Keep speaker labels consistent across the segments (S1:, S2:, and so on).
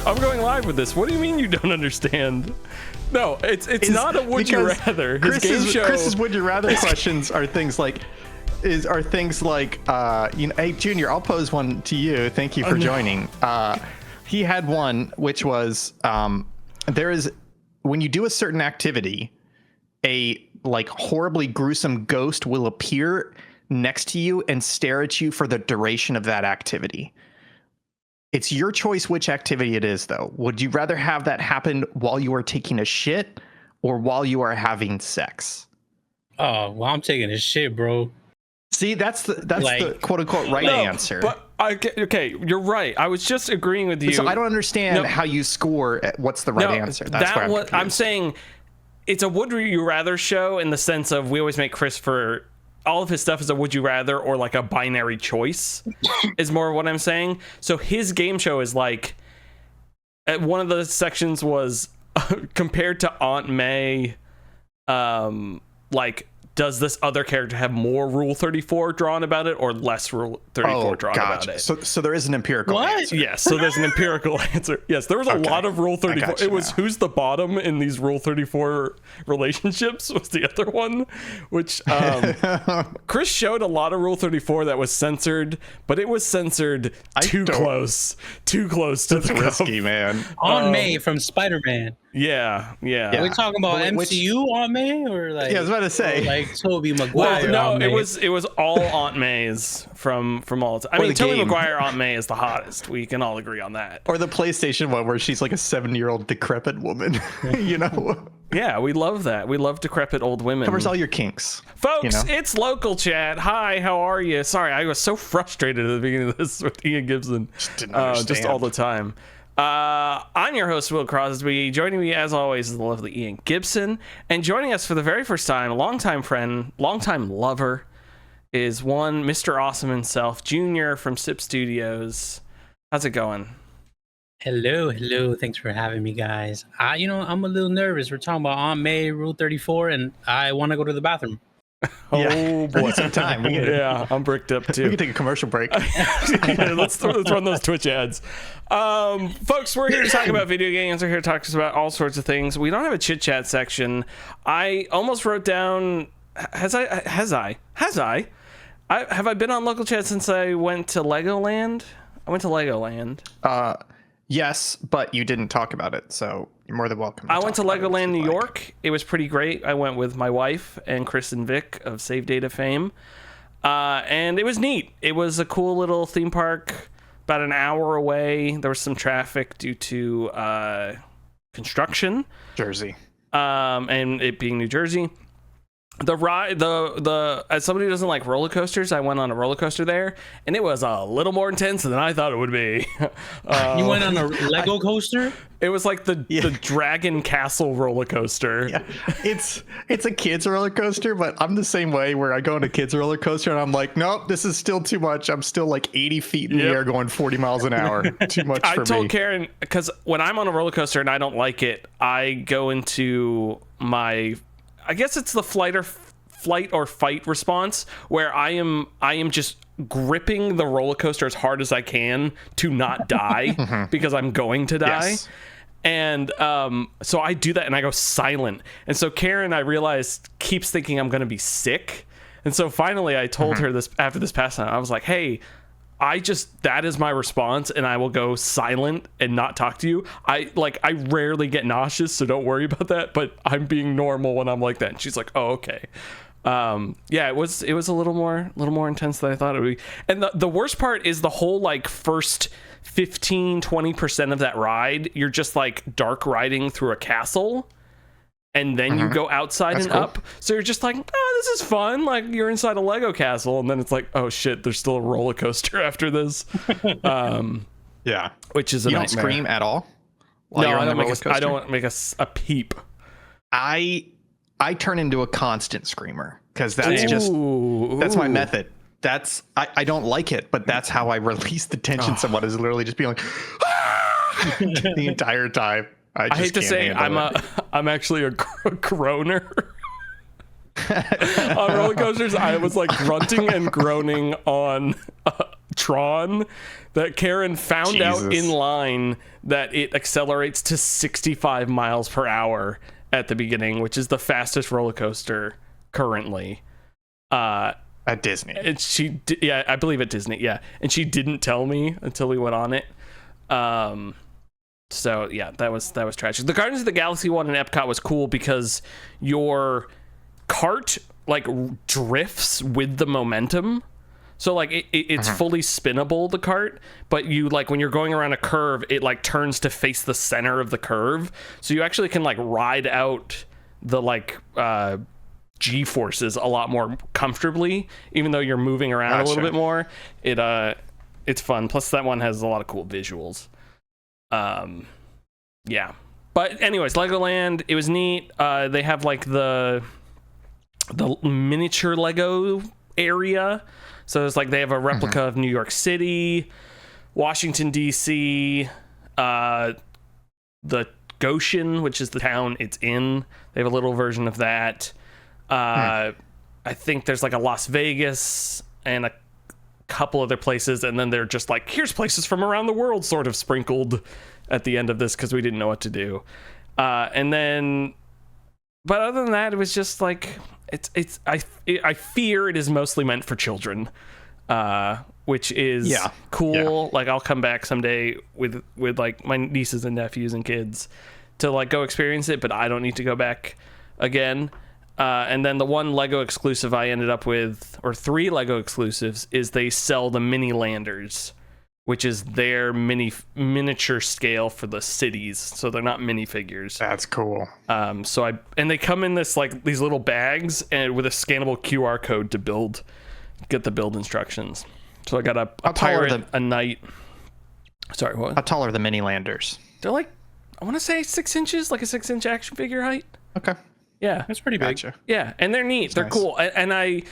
S1: I'm going live with this. What do you mean you don't understand? No, it's not a would you rather.
S2: Chris's would you rather questions are things like, hey Junior, I'll pose one to you. Thank you for joining. He had one which was there is, when you do a certain activity, a like horribly gruesome ghost will appear next to you and stare at you for the duration of that activity. It's your choice which activity it is, though. Would you rather have that happen while you are taking a shit or while you are having sex?
S3: Oh, well, I'm taking a shit, bro.
S2: See, that's the quote unquote right answer.
S1: But okay, you're right. I was just agreeing with you.
S2: So I don't understand how you score at what's the right answer. That's what
S1: I'm saying. It's a would you rather show in the sense of we always make Chris for all of his stuff is a would you rather or like a binary choice is more what I'm saying. So his game show is like, one of the sections was compared to Aunt May, like, does this other character have more Rule 34 drawn about it or less Rule 34 drawn about it?
S2: So there is an empirical answer.
S1: Yes, so there's an empirical answer. Yes, there was a lot of Rule 34. It was who's the bottom in these Rule 34 relationships was the other one, which Chris showed a lot of Rule 34 that was censored, but it was censored too close to
S2: That's risky, man.
S3: Aunt May from Spider-Man.
S1: Yeah.
S3: Are we talking about MCU Aunt May or like?
S2: Yeah, I was about to say,
S3: like Tobey Maguire.
S1: Well, no, it was all Aunt Mays from all the time. I mean, Tobey Maguire Aunt May is the hottest. We can all agree on that.
S2: Or the PlayStation one where she's like a 70-year-old decrepit woman. You know?
S1: Yeah, we love that. We love decrepit old women.
S2: Covers all your kinks.
S1: Folks, It's local chat. Hi, how are you? Sorry, I was so frustrated at the beginning of this with Ian Gibson.
S2: Just didn't understand.
S1: Just all the time. I'm your host, Will Crosby. Joining me, as always, is the lovely Ian Gibson. And joining us for the very first time, longtime friend, longtime lover, is one Mr. Awesome himself, Junior from Sip Studios. How's it going?
S3: Hello. Thanks for having me, guys. I'm a little nervous. We're talking about Aunt May, Rule 34, and I want to go to the bathroom.
S1: Oh boy,
S2: some time.
S1: I'm bricked up too.
S2: We can take a commercial break.
S1: Let's run those Twitch ads. Folks, we're here to talk about video games. We're here to talk about all sorts of things. We don't have a chit chat section. I almost wrote down. Have I been on local chat since I went to Legoland? I went to Legoland.
S2: Yes, but you didn't talk about it, so you're more than welcome.
S1: I went to Legoland New York. It was pretty great. I went with my wife and Chris and Vic of Save Data fame. And it was neat. It was a cool little theme park about an hour away. There was some traffic due to construction.
S2: Jersey.
S1: And it being New Jersey. The ride, as somebody who doesn't like roller coasters, I went on a roller coaster there, and it was a little more intense than I thought it would be.
S3: You went on a Lego coaster?
S1: It was like the Dragon Castle roller coaster.
S2: Yeah. It's a kid's roller coaster, but I'm the same way where I go on a kid's roller coaster and I'm like, nope, this is still too much. I'm still like 80 feet in the air going 40 miles an hour. Too much for me.
S1: I told Karen, because when I'm on a roller coaster and I don't like it, I go into I guess it's the flight or fight response where I am just gripping the roller coaster as hard as I can to not die because I'm going to die. Yes. And so I do that and I go silent. And so Karen, I realized, keeps thinking I'm going to be sick. And so finally I told her this after this past time. I was like, hey, that is my response, and I will go silent and not talk to you. I rarely get nauseous, so don't worry about that, but I'm being normal when I'm like that. And she's like, oh, okay. It was a little more intense than I thought it would be. And the worst part is the whole like first 15-20% of that ride, you're just like dark riding through a castle. And then you go outside and up. So you're just like, oh, this is fun. Like you're inside a Lego castle. And then it's like, oh shit, there's still a roller coaster after this.
S2: Yeah.
S1: Which is a
S2: nightmare.
S1: Don't
S2: scream at all?
S1: No, I don't make a peep.
S2: I turn into a constant screamer because that's my method. I don't like it, but that's how I release the tension. Someone is literally just being like, the entire time. I
S1: hate to say I'm actually a groaner. On roller coasters, I was like grunting and groaning on Tron that Karen found out
S2: Jesus.
S1: in line that it accelerates to 65 miles per hour at the beginning, which is the fastest roller coaster currently.
S2: At Disney.
S1: And yeah, I believe at Disney, yeah. And she didn't tell me until we went on it. So yeah, that was tragic. The Guardians of the Galaxy one in Epcot was cool because your cart like drifts with the momentum. So like it's fully spinnable, the cart, but you like when you're going around a curve, it like turns to face the center of the curve. So you actually can like ride out the like G-forces a lot more comfortably, even though you're moving around a little bit more. It's fun. Plus that one has a lot of cool visuals. Yeah. But anyways, Legoland, it was neat. They have like the miniature Lego area. So it's like they have a replica of New York City, Washington DC, the Goshen, which is the town it's in. They have a little version of that. I think there's like a Las Vegas and a couple other places, and then they're just like, here's places from around the world sort of sprinkled at the end of this because we didn't know what to do. And then, but other than that, it was just like, I fear it is mostly meant for children, which is cool. Yeah. Like I'll come back someday with like my nieces and nephews and kids to like go experience it, but I don't need to go back again. And then the one Lego exclusive I ended up with, or 3 Lego exclusives, is they sell the mini landers, which is their miniature scale for the cities. So they're not minifigures.
S2: That's cool.
S1: And they come in this like these little bags and with a scannable QR code to get the build instructions. So I got a pirate, a knight. Sorry, what?
S2: How tall are the mini landers?
S1: They're like, I want to say 6 inches, like a 6-inch action figure height.
S2: Okay.
S1: Yeah,
S3: that's pretty big.
S2: Gotcha.
S1: Yeah, and they're neat. They're nice. Cool. And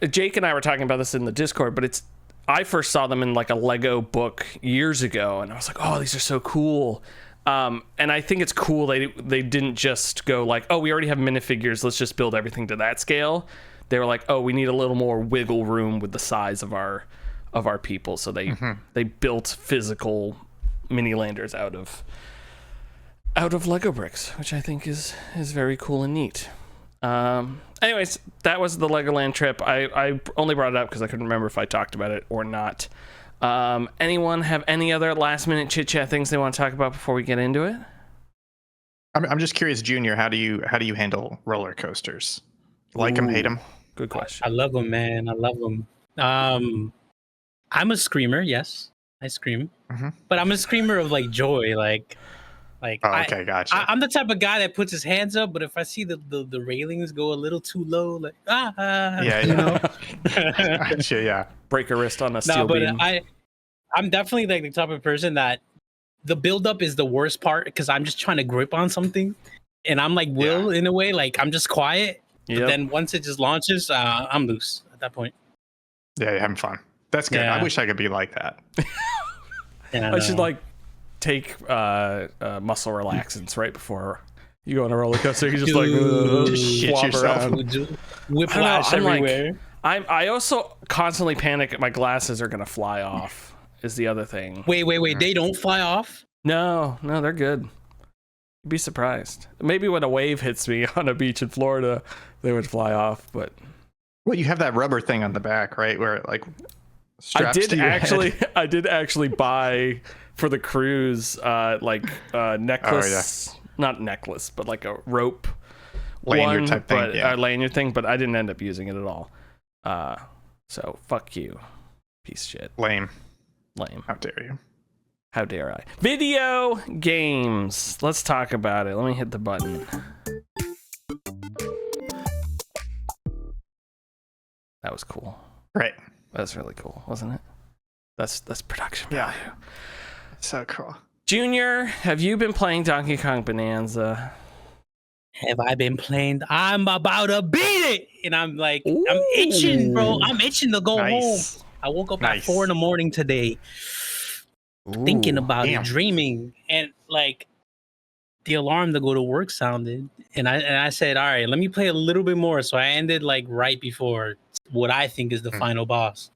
S1: Jake and I were talking about this in the Discord, but I first saw them in like a Lego book years ago, and I was like, oh, these are so cool. And I think it's cool they didn't just go like, oh, we already have minifigures, let's just build everything to that scale. They were like, oh, we need a little more wiggle room with the size of our people, so they built physical mini landers out of Lego bricks, which I think is very cool and neat. Anyways, that was the Legoland trip. I only brought it up because I couldn't remember if I talked about it or not. Anyone have any other last minute chit chat things they want to talk about before we get into it?
S2: I'm just curious, Junior. How do you handle roller coasters? Like them, hate them?
S1: Good question.
S3: I love them, man. I love them. I'm a screamer. Yes, I scream, but I'm a screamer of like joy, like.
S2: Okay, gotcha.
S3: I'm the type of guy that puts his hands up, but if I see the railings go a little too low, like you know,
S2: gotcha, yeah.
S1: Break a wrist on a steel beam.
S3: I'm definitely like the type of person that the buildup is the worst part because I'm just trying to grip on something, and I'm like Will in a way, like I'm just quiet. Yep. But then once it just launches, I'm loose at that point.
S2: Yeah, you're having fun. That's good. Yeah. I wish I could be like that.
S1: I should like take muscle relaxants right before you go on a roller coaster. You just
S2: shit yourself.
S3: Whiplash everywhere.
S1: Like, I also constantly panic my glasses are gonna fly off. Is the other thing.
S3: Wait. They don't fly off?
S1: No, they're good. You'd be surprised. Maybe when a wave hits me on a beach in Florida, they would fly off. But
S2: well, you have that rubber thing on the back, right? Where it like straps to your head.
S1: I did actually buy for the cruise necklace.
S2: Oh, yeah.
S1: Not necklace, but like a rope
S2: lanyard type thing.
S1: Lanyard thing, but I didn't end up using it at all. So fuck you, piece of shit.
S2: Lame.
S1: How
S2: dare you?
S1: How dare I? Video games. Let's talk about it. Let me hit the button. That was cool.
S2: Right.
S1: That's really cool, wasn't it? That's production value.
S2: Yeah. So cool.
S1: Junior, have you been playing Donkey Kong Bonanza?
S3: Have I been playing? I'm about to beat it, and I'm like, I'm itching, bro. I'm itching to go home. I woke up at 4 a.m. today, thinking about it, dreaming, and like the alarm to go to work sounded, and I said, all right, let me play a little bit more. So I ended like right before what I think is the final boss.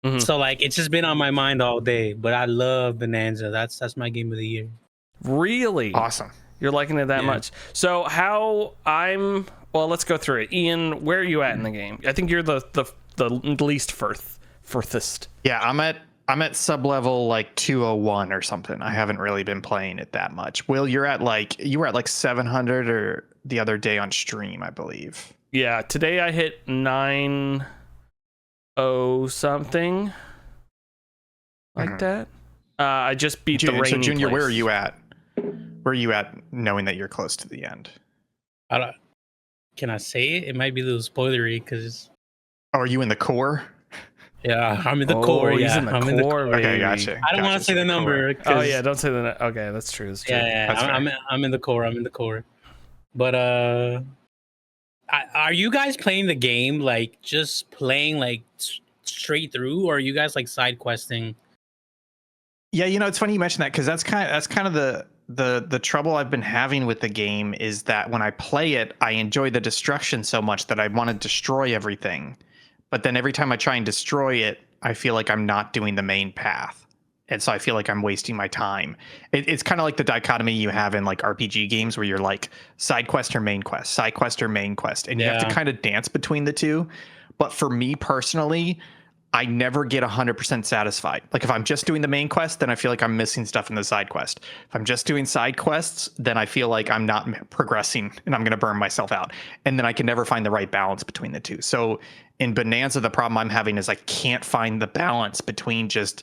S1: Mhm.
S3: So like it's just been on my mind all day. But I love Bananza. That's my game of the year.
S1: Really?
S2: Awesome.
S1: You're liking it that much. So well, let's go through it. Ian, where are you at in the game? I think you're the least furthest.
S2: Yeah, I'm at sub level like 201 or something. I haven't really been playing it that much. Will, you were at like 700 or the other day on stream, I believe.
S1: Yeah, today I hit 90 something like that. I just beat the rainy
S2: So Junior,
S1: place.
S2: where are you at? Where are you at knowing that you're close to the end?
S3: Can I say it? It might be a little spoilery because.
S2: Oh, are you in the core?
S3: Yeah, I'm in the core.
S1: He's
S3: Yeah,
S1: in the
S3: I'm
S1: core,
S3: in the core.
S1: baby.
S2: Okay, gotcha.
S3: I don't want to say the number.
S1: Oh yeah, don't say the. Okay, that's true. That's true.
S3: Yeah, I'm in the core. I'm in the core. But are you guys playing the game like just playing like straight through, or are you guys like side questing?
S2: Yeah, it's funny you mentioned that because that's kind of the trouble I've been having with the game is that when I play it, I enjoy the destruction so much that I want to destroy everything. But then every time I try and destroy it, I feel like I'm not doing the main path. And so I feel like I'm wasting my time. It's kind of like the dichotomy you have in like RPG games where you're like side quest or main quest, side quest or main quest. And you have to kind of dance between the two. But for me personally, I never get 100% satisfied. Like if I'm just doing the main quest, then I feel like I'm missing stuff in the side quest. If I'm just doing side quests, then I feel like I'm not progressing and I'm going to burn myself out. And then I can never find the right balance between the two. So in Bananza, the problem I'm having is I can't find the balance between just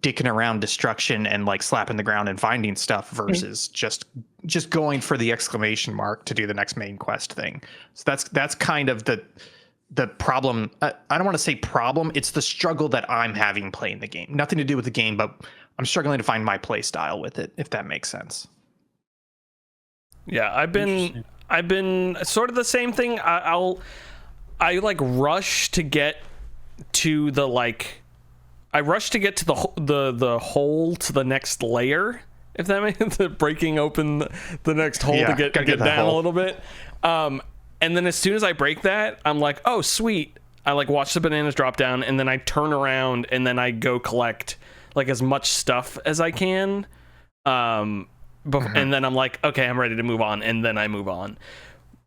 S2: dicking around destruction and like slapping the ground and finding stuff versus just going for the exclamation mark to do the next main quest thing. So that's kind of the problem. I don't want to say problem. It's the struggle that I'm having playing the game. Nothing to do with the game, but I'm struggling to find my play style with it, if that makes sense.
S1: Yeah, I've been sort of the same thing. I like rush to get to the like. I rush to get to the hole to the next layer. If that makes breaking open the next hole to get down a little bit. And then as soon as I break that, I'm like, oh, sweet. I like watch the bananas drop down, and then I turn around, and then I go collect like as much stuff as I can. And then I'm like, okay, I'm ready to move on, and then I move on.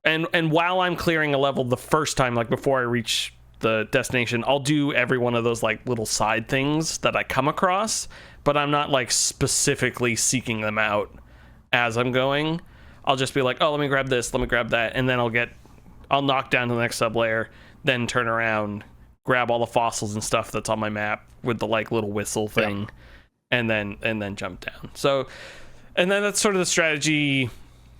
S1: And while I'm clearing a level the first time, like before I reach the destination, I'll do every one of those like little side things that I come across, but I'm not like specifically seeking them out as I'm going. I'll just be like, oh, let me grab this, let me grab that, and then I'll knock down to the next sublayer, then turn around, grab all the fossils and stuff that's on my map with the like little whistle thing, and then jump down. So, and then that's sort of the strategy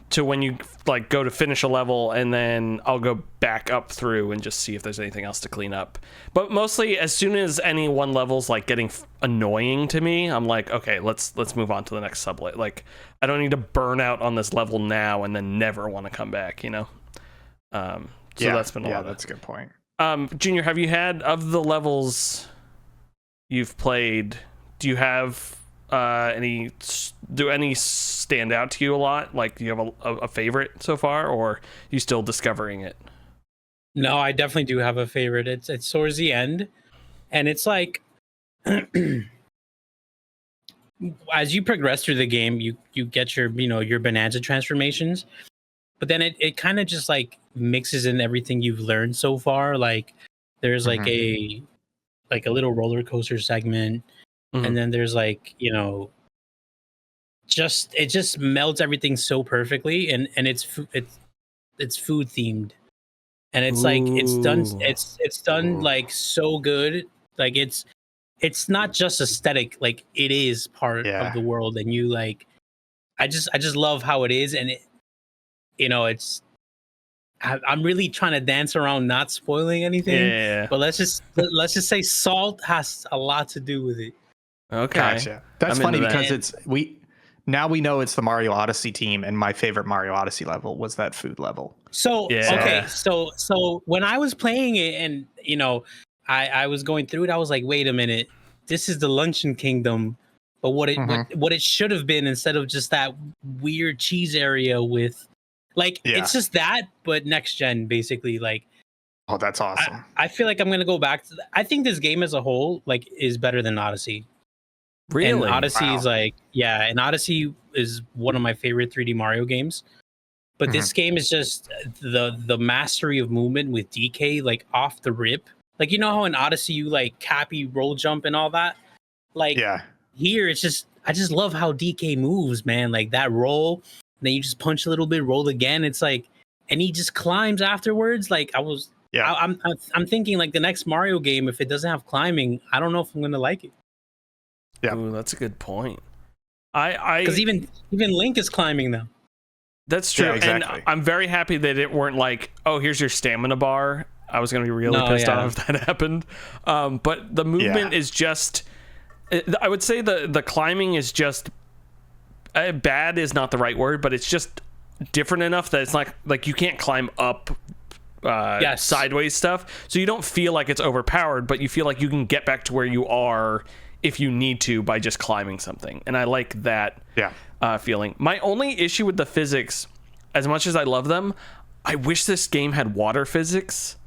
S1: to when you like go to finish a level, and then I'll go back up through and just see if there's anything else to clean up. But mostly, as soon as any one level's like getting annoying to me, I'm like, okay, let's move on to the next sublet. Like, I don't need to burn out on this level now and then never want to come back, So that's been a lot.
S2: That's a good point.
S1: Junior, have you had, of the levels you've played, do you have any stand out to you a lot? Like, do you have a favorite so far, or are you still discovering it?
S3: No, I definitely do have a favorite. It's towards the end, and it's like as you progress through the game, you get your your Bananza transformations, but then it kind of just like mixes in everything you've learned so far. Like there's like a little roller coaster segment, and then there's like it just melts everything so perfectly, and it's food themed, and it's like it's done like so good. Like it's not just aesthetic, like it is part of the world, and you like I just love how it is, and it it's I'm really trying to dance around not spoiling anything, but let's just say salt has a lot to do with it.
S1: Okay,
S2: gotcha. That's funny because we know it's the Mario Odyssey team, and my favorite Mario Odyssey level was that food level.
S3: So okay, so when I was playing it, and I was going through it, I was like, wait a minute, this is the Luncheon Kingdom, but what it should have been, instead of just that weird cheese area with, like, it's just that, but next gen, basically, like
S2: Oh, that's awesome.
S3: I feel like I'm gonna go back to. I think this game as a whole like is better than Odyssey.
S1: Really?
S3: And Odyssey
S2: Wow.
S3: is like, yeah, and Odyssey is one of my favorite 3D Mario games. But this game is just the mastery of movement with DK, like off the rip. Like, you know how in Odyssey you like Cappy roll jump and all that? Like
S2: Yeah.
S3: here it's just I just love how DK moves, man. Like that roll, then you just punch a little bit, roll again. It's like, and he just climbs afterwards. Like I'm thinking like the next Mario game, if it doesn't have climbing, I don't know if I'm gonna like it.
S2: Yeah.
S1: Ooh, that's a good point. I
S3: Because even Link is climbing now.
S1: That's true.
S2: Yeah, exactly.
S1: And I'm very happy that it weren't like, oh, here's your stamina bar. I was going to be really pissed off if that happened. But the movement is just, I would say the climbing is just, bad is not the right word, but it's just different enough that it's not like you can't climb up sideways stuff. So you don't feel like it's overpowered, but you feel like you can get back to where you are if you need to by just climbing something. And I like that feeling. My only issue with the physics, as much as I love them, I wish this game had water physics.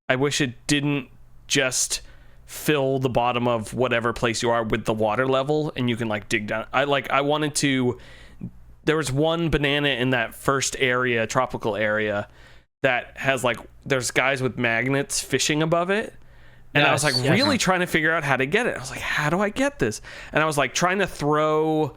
S1: I wish it didn't just fill the bottom of whatever place you are with the water level and you can like dig down. I wanted to, there was one banana in that first area, tropical area, that has like, there's guys with magnets fishing above it. And I was like really trying to figure out how to get it. I was like, how do I get this? And I was like trying to throw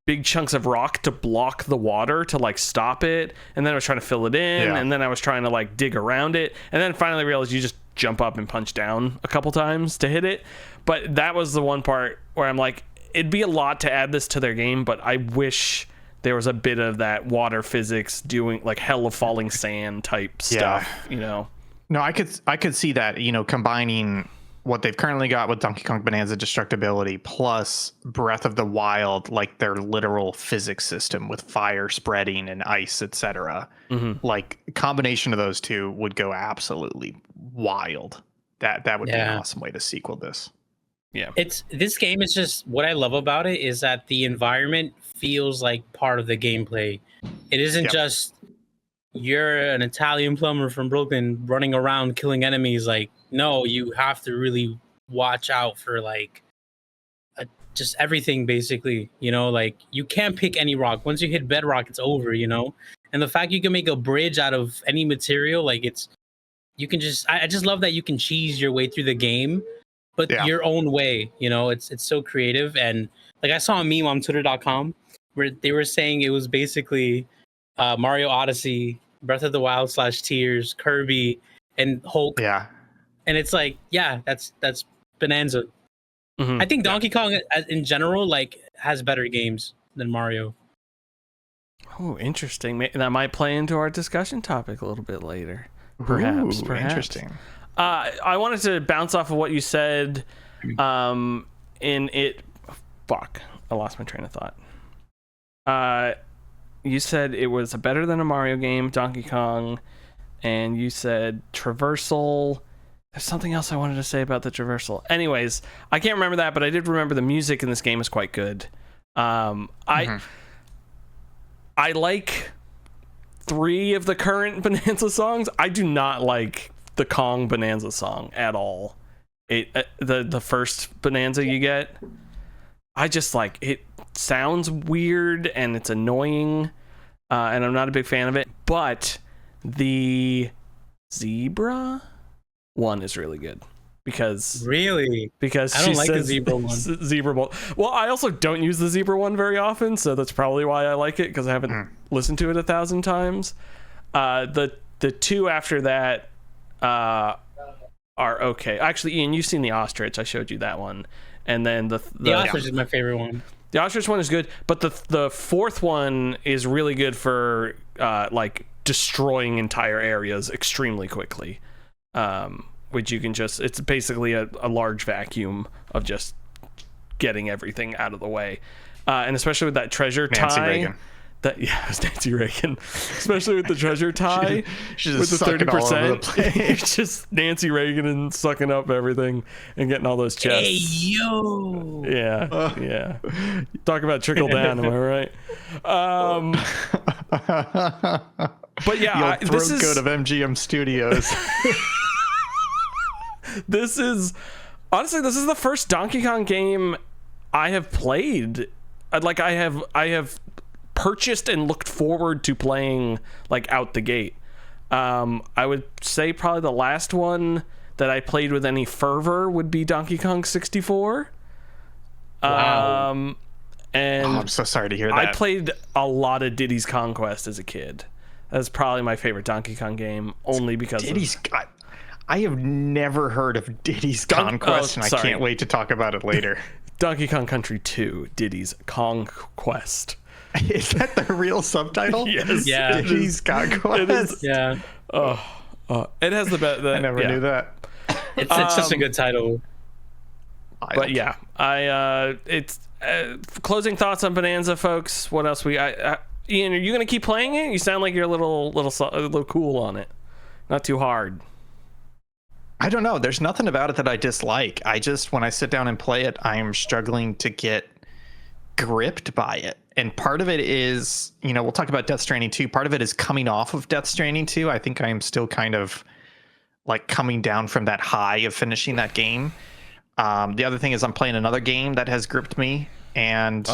S1: big chunks of rock to block the water to like stop it. And then I was trying to fill it in. And then I was trying to like dig around it. And then finally realized you just jump up and punch down a couple times to hit it. But that was the one part where I'm like, it'd be a lot to add this to their game, but I wish there was a bit of that water physics doing like hell of falling sand type stuff, you know?
S2: No, I could see that, you know, combining what they've currently got with Donkey Kong Bonanza destructibility plus Breath of the Wild, like their literal physics system with fire spreading and ice, etc. Like combination of those two would go absolutely wild. That would be an awesome way to sequel this.
S1: Yeah.
S3: This game is just what I love about it is that the environment feels like part of the gameplay. It isn't just you're an Italian plumber from Brooklyn running around killing enemies. Like, no, you have to really watch out for like just everything basically, you know, like you can't pick any rock. Once you hit bedrock, it's over, you know? And the fact you can make a bridge out of any material, like you can just, I just love that you can cheese your way through the game, but your own way, you know, it's so creative. And like I saw a meme on twitter.com where they were saying it was basically Mario Odyssey, Breath of the Wild / Tears, Kirby, and Hulk.
S2: Yeah.
S3: And it's like, that's Bonanza. I think Donkey Kong in general like has better games than Mario.
S1: Oh, interesting. That might play into our discussion topic a little bit later. Perhaps.
S2: Interesting.
S1: I wanted to bounce off of what you said in it. Fuck. I lost my train of thought. You said it was better than a Mario game, Donkey Kong, and you said traversal. There's something else I wanted to say about the traversal. Anyways, I can't remember that, but I did remember the music in this game is quite good. I like 3 of the current Bonanza songs. I do not like the Kong Bonanza song at all. The first Bonanza you get, I just like it. Sounds weird and it's annoying, and I'm not a big fan of it. But the Zebra one is really good because
S3: I don't
S1: she
S3: like the
S1: says
S3: Zebra one.
S1: Zebra one. Well, I also don't use the Zebra one very often, so that's probably why I like it because I haven't listened to it 1,000 times. The 2 after that are okay. Actually, Ian, you've seen the Ostrich. I showed you that one, and then the
S3: Ostrich is my favorite one.
S1: The Ostrich one is good, but the 4th one is really good for like destroying entire areas extremely quickly, which you can just, it's basically a large vacuum of just getting everything out of the way, and especially with that treasure
S2: Nancy
S1: tie.
S2: Reagan.
S1: It was Nancy Reagan, especially with the treasure tie.
S2: She's
S1: with the
S2: sucking all over the
S1: 30%.
S2: place.
S1: It's just Nancy Reagan and sucking up everything and getting all those chests.
S3: Hey yo!
S1: Yeah. Talk about trickle down, am I right?
S2: But
S1: yeah,
S2: this is code of MGM Studios.
S1: This is honestly, this is the first Donkey Kong game I have played. I have purchased and looked forward to playing like out the gate. I would say probably the last one that I played with any fervor would be Donkey Kong 64.
S3: Wow.
S1: And
S2: I'm so sorry to hear that.
S1: I played a lot of Diddy's Conquest as a kid. That's probably my favorite Donkey Kong game, only because
S2: I have never heard of Diddy's Conquest, and I can't wait to talk about it later.
S1: Donkey Kong Country 2, Diddy's Conquest.
S2: Is that the real subtitle?
S1: Yes.
S3: Yeah.
S2: Diddy's Conquest.
S3: Yeah.
S1: It has the best.
S2: I never knew that.
S3: It's such a good title.
S1: But yeah, it's closing thoughts on Bananza, folks. What else Ian, are you gonna keep playing it? You sound like you're a little cool on it, not too hard.
S2: I don't know. There's nothing about it that I dislike. When I sit down and play it, I am struggling to get gripped by it. And part of it is, we'll talk about Death Stranding 2. Part of it is coming off of Death Stranding 2. I think I am still kind of like coming down from that high of finishing that game. The other thing is I'm playing another game that has gripped me, and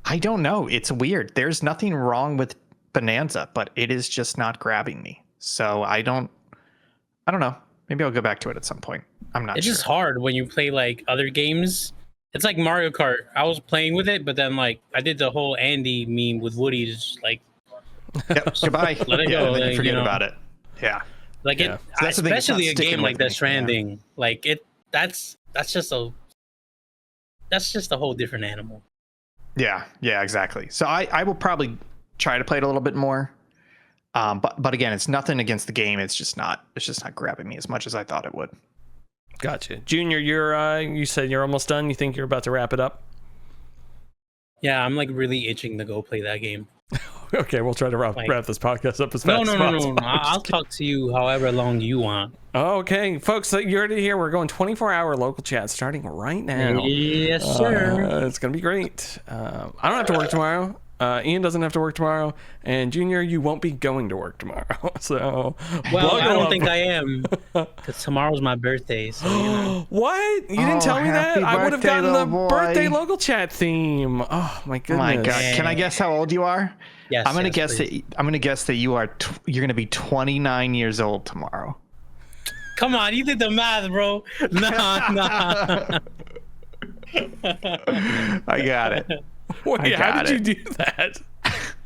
S2: I don't know. It's weird. There's nothing wrong with Bananza, but it is just not grabbing me. So I don't know. Maybe I'll go back to it at some point. I'm not sure.
S3: It's just hard when you play like other games. It's like Mario Kart. I was playing with it, but then like I did the whole Andy meme with Woody, just like
S2: yep, goodbye.
S3: Let it go.
S2: And then forget about it. Yeah.
S3: Like it,
S2: So
S3: especially a game like Death Stranding.
S2: Yeah.
S3: Like it, that's just a whole different animal.
S2: Yeah, exactly. So I will probably try to play it a little bit more. But again, it's nothing against the game. It's just not grabbing me as much as I thought it would.
S1: Gotcha. Junior, you said you're almost done. You think you're about to wrap it up?
S3: Yeah, I'm like really itching to go play that game.
S1: Okay, we'll try to wrap this podcast up as fast as possible.
S3: No. I'll talk to you however long you want.
S1: Okay, folks, you heard it here. We're going 24-hour local chat starting right now.
S3: Yes, sir.
S1: It's going to be great. I don't have to work tomorrow. Ian doesn't have to work tomorrow, and Junior, you won't be going to work tomorrow. So,
S3: I don't think I am, because tomorrow's my birthday. So,
S1: What? You didn't tell me that? I would have gotten the birthday local chat theme. Oh my goodness!
S2: My God, can I guess how old you are?
S3: Yes.
S2: I'm gonna guess that you're gonna be 29 years old tomorrow.
S3: Come on, you did the math, bro. Nah.
S2: I got it.
S1: Wait, how did you do that?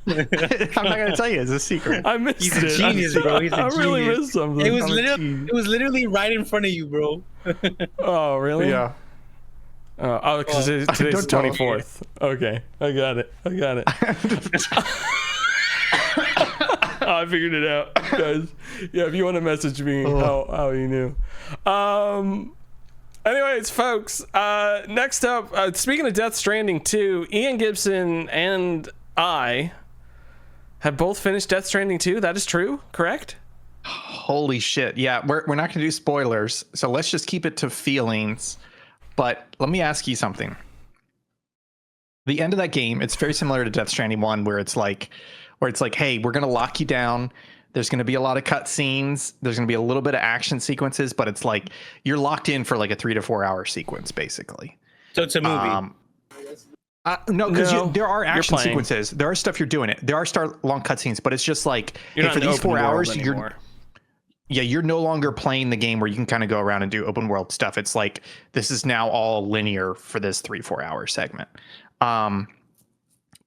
S2: I'm not gonna tell you. It's a secret.
S1: I missed
S3: He's
S1: it.
S3: a genius, bro. He's a
S1: I really
S3: genius.
S1: missed something.
S3: It was literally right in front of you, bro.
S1: Oh, really?
S2: Yeah.
S1: Because today's the 24th. Okay, I got it. I figured it out, guys. Yeah, if you want to message me how you knew. Anyways, folks, next up, speaking of Death Stranding 2, Ian Gibson and I have both finished Death Stranding 2. That is true, correct?
S2: Holy shit. Yeah, we're not going to do spoilers, so let's just keep it to feelings. But let me ask you something. The end of that game, it's very similar to Death Stranding 1, where it's like, hey, we're going to lock you down. There's going to be a lot of cutscenes. There's going to be a little bit of action sequences, but it's like you're locked in for like a 3 to 4 hour sequence, basically.
S3: So it's a movie.
S2: No, because there are action sequences. There are stuff you're doing it. There are long cutscenes, but it's just like
S1: you're
S2: hey, for these 4 hours,
S1: anymore.
S2: you're no longer playing the game where you can kind of go around and do open world stuff. It's like this is now all linear for this 3-4 hour segment.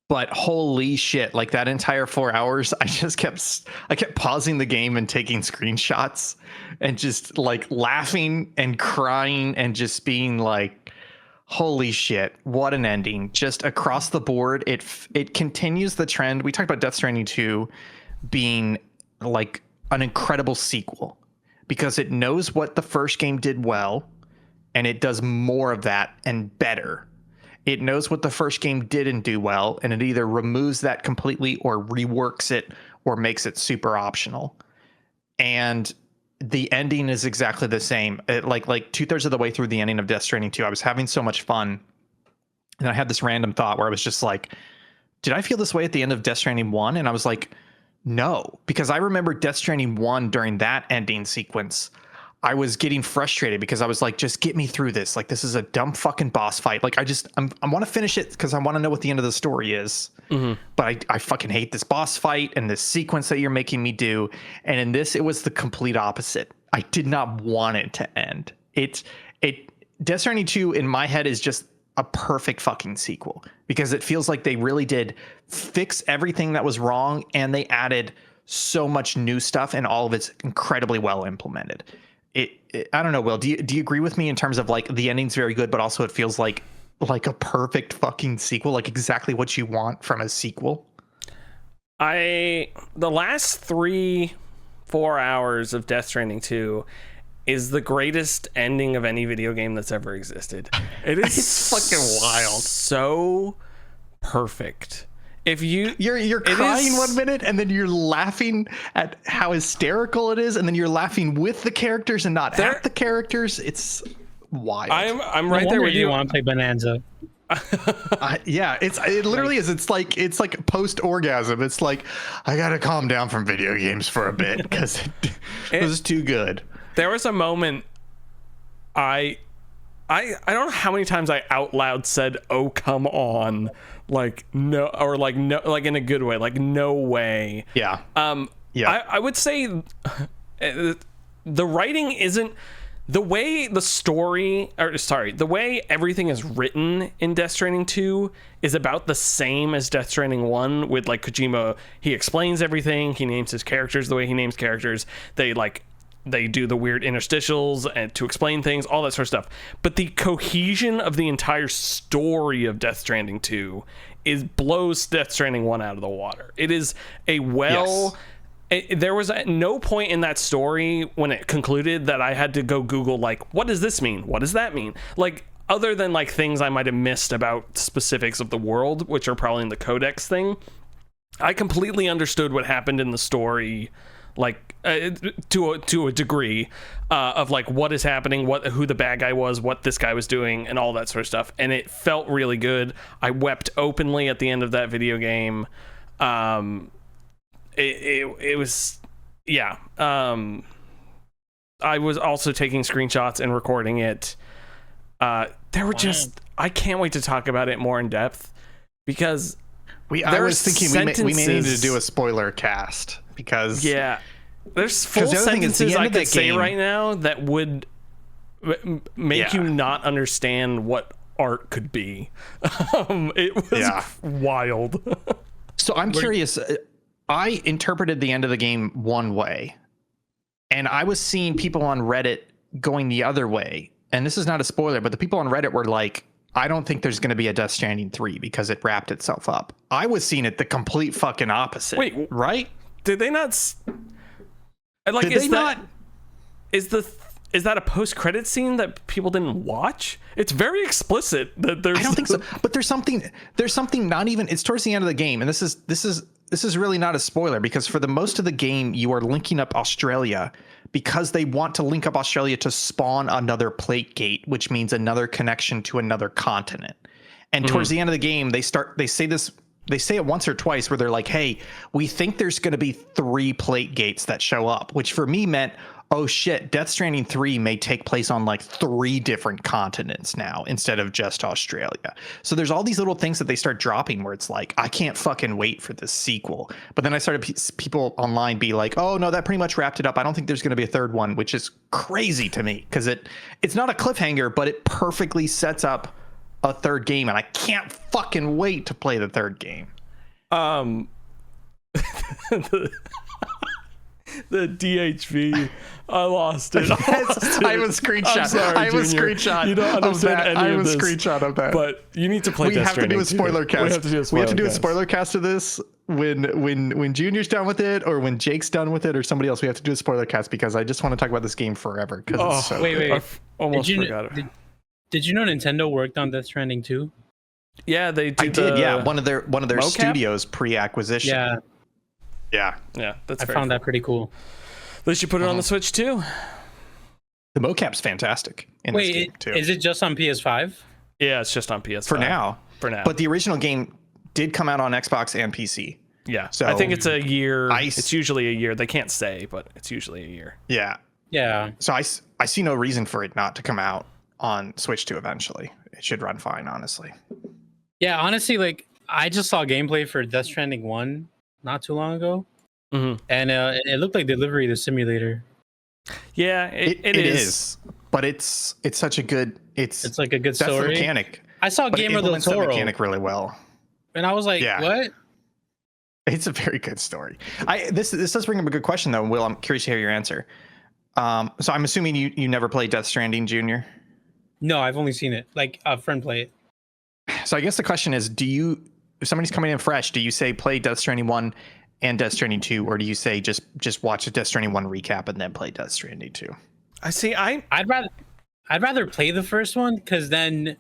S2: But holy shit, like that entire 4 hours, I kept pausing the game and taking screenshots and just like laughing and crying and just being like, holy shit, what an ending. Just across the board, it continues the trend. We talked about Death Stranding 2 being like an incredible sequel because it knows what the first game did well and it does more of that and better. It knows what the first game didn't do well, and it either removes that completely or reworks it or makes it super optional. And the ending is exactly the same. Like 2/3 of the way through the ending of Death Stranding 2, I was having so much fun. And I had this random thought where I was just like, did I feel this way at the end of Death Stranding 1? And I was like, no, because I remember Death Stranding 1 during that ending sequence. I was getting frustrated because I was like, just get me through this. Like, this is a dumb fucking boss fight. Like, I want to finish it because I want to know what the end of the story is. But I fucking hate this boss fight and this sequence that you're making me do. And in this, it was the complete opposite. I did not want it to end. Death Stranding 2 in my head is just a perfect fucking sequel because it feels like they really did fix everything that was wrong, and they added so much new stuff, and all of it's incredibly well implemented. I don't know, Will, do you agree with me in terms of like the ending's very good, but also it feels like a perfect fucking sequel, like exactly what you want from a sequel?
S1: The last 3-4 hours of Death Stranding 2 is the greatest ending of any video game that's ever existed. It is
S2: it's fucking wild.
S1: So perfect. If
S2: you're crying 1 minute and then you're laughing at how hysterical it is, and then you're laughing with the characters and not at the characters. It's wild.
S1: I'm right there with you.
S3: You want to play Bananza?
S2: Yeah, it literally is. It's like post orgasm. It's like, I gotta calm down from video games for a bit because it was too good.
S1: There was a moment I don't know how many times I out loud said, "Oh, come on." Like, no, or like, no, like in a good way, like, no way.
S2: Yeah.
S1: Yeah. I would say the writing isn't the way the way everything is written in Death Stranding 2 is about the same as Death Stranding 1 with like Kojima. He explains everything. He names his characters the way he names characters. They do the weird interstitials and to explain things, all that sort of stuff. But the cohesion of the entire story of Death Stranding 2 blows Death Stranding 1 out of the water. It is there was no point in that story when it concluded that I had to go Google, like, what does this mean? What does that mean? Like, other than like things I might have missed about specifics of the world, which are probably in the codex thing, I completely understood what happened in the story, like to a degree of like what is happening, who the bad guy was, what this guy was doing, and all that sort of stuff. And it felt really good. I wept openly at the end of that video game. It was, yeah. I was also taking screenshots and recording it. There were just, I can't wait to talk about it more in depth because
S2: I was thinking we may need to do a spoiler cast because
S1: there's full sentences I could say right now that would make you not understand what art could be. It was wild.
S2: So I'm curious. I interpreted the end of the game one way, and I was seeing people on Reddit going the other way. And this is not a spoiler, but the people on Reddit were like, I don't think there's going to be a Death Stranding 3 because it wrapped itself up. I was seeing it the complete fucking opposite.
S1: Wait,
S2: right?
S1: Did they not? Like, is that a post-credit scene that people didn't watch? It's very explicit that there's.
S2: I don't think so, but there's something not even. It's towards the end of the game, and this is really not a spoiler because for the most of the game you are linking up Australia because they want to link up Australia to spawn another plate gate, which means another connection to another continent. And towards the end of the game, they say it once or twice where they're like, hey, we think there's going to be 3 plate gates that show up, which for me meant, oh shit, Death Stranding 3 may take place on like 3 different continents now instead of just Australia. So there's all these little things that they start dropping where it's like, I can't fucking wait for this sequel. But then I started people online be like, oh no, that pretty much wrapped it up. I don't think there's going to be a third one, which is crazy to me because it's not a cliffhanger, but it perfectly sets up a third game, and I can't fucking wait to play the third game.
S1: The DHV, I lost it.
S2: I have a screenshot.
S1: I'm sorry,
S2: I have a
S1: Junior.
S2: screenshot.
S1: You don't understand
S2: of that.
S1: any
S2: I have
S1: of
S2: a
S1: this.
S2: screenshot of that.
S1: But you need to play.
S2: We have to do a spoiler cast.
S1: We have to do a
S2: spoiler cast of this when Junior's done with it, or when Jake's done with it, or somebody else. We have to do a spoiler cast because I just want to talk about this game forever. Because it's so
S3: wait.
S1: I almost forgot it.
S3: Did you know Nintendo worked on Death Stranding 2?
S1: Yeah, they did.
S2: I did. Yeah, one of their
S1: mocap?
S2: studios pre-acquisition. Yeah.
S1: That's.
S3: I found that pretty cool.
S1: They should put it on the Switch too.
S2: The mocap's fantastic in this game too.
S3: Is it just on PS5?
S1: Yeah, it's just on PS5
S2: for now. But the original game did come out on Xbox and PC.
S1: Yeah,
S2: so
S1: I think it's a year. It's usually a year. They can't say, but it's usually a year.
S2: Yeah.
S3: Yeah.
S2: So I see no reason for it not to come out on Switch 2 eventually. It should run fine, honestly.
S3: Yeah, honestly, like I just saw gameplay for Death Stranding 1 not too long ago, and it looked like Delivery the Simulator.
S1: Yeah, it is.
S2: But it's such a good
S3: it's like a good
S2: that's
S3: story.
S2: the mechanic.
S3: I saw
S2: But it
S3: Gamer del
S2: implements that
S3: Toro,
S2: mechanic really well.
S3: and I was like,
S2: Yeah.
S3: what?
S2: It's a very good story. This does bring up a good question though, Will. I'm curious to hear your answer. So I'm assuming you never played Death Stranding, Junior.
S3: No, I've only seen it. Like a friend play it.
S2: So I guess the question is, if somebody's coming in fresh, do you say play Death Stranding 1 and Death Stranding 2, or do you say just watch a Death Stranding 1 recap and then play Death Stranding 2?
S1: I see.
S3: I'd rather play the first one, because then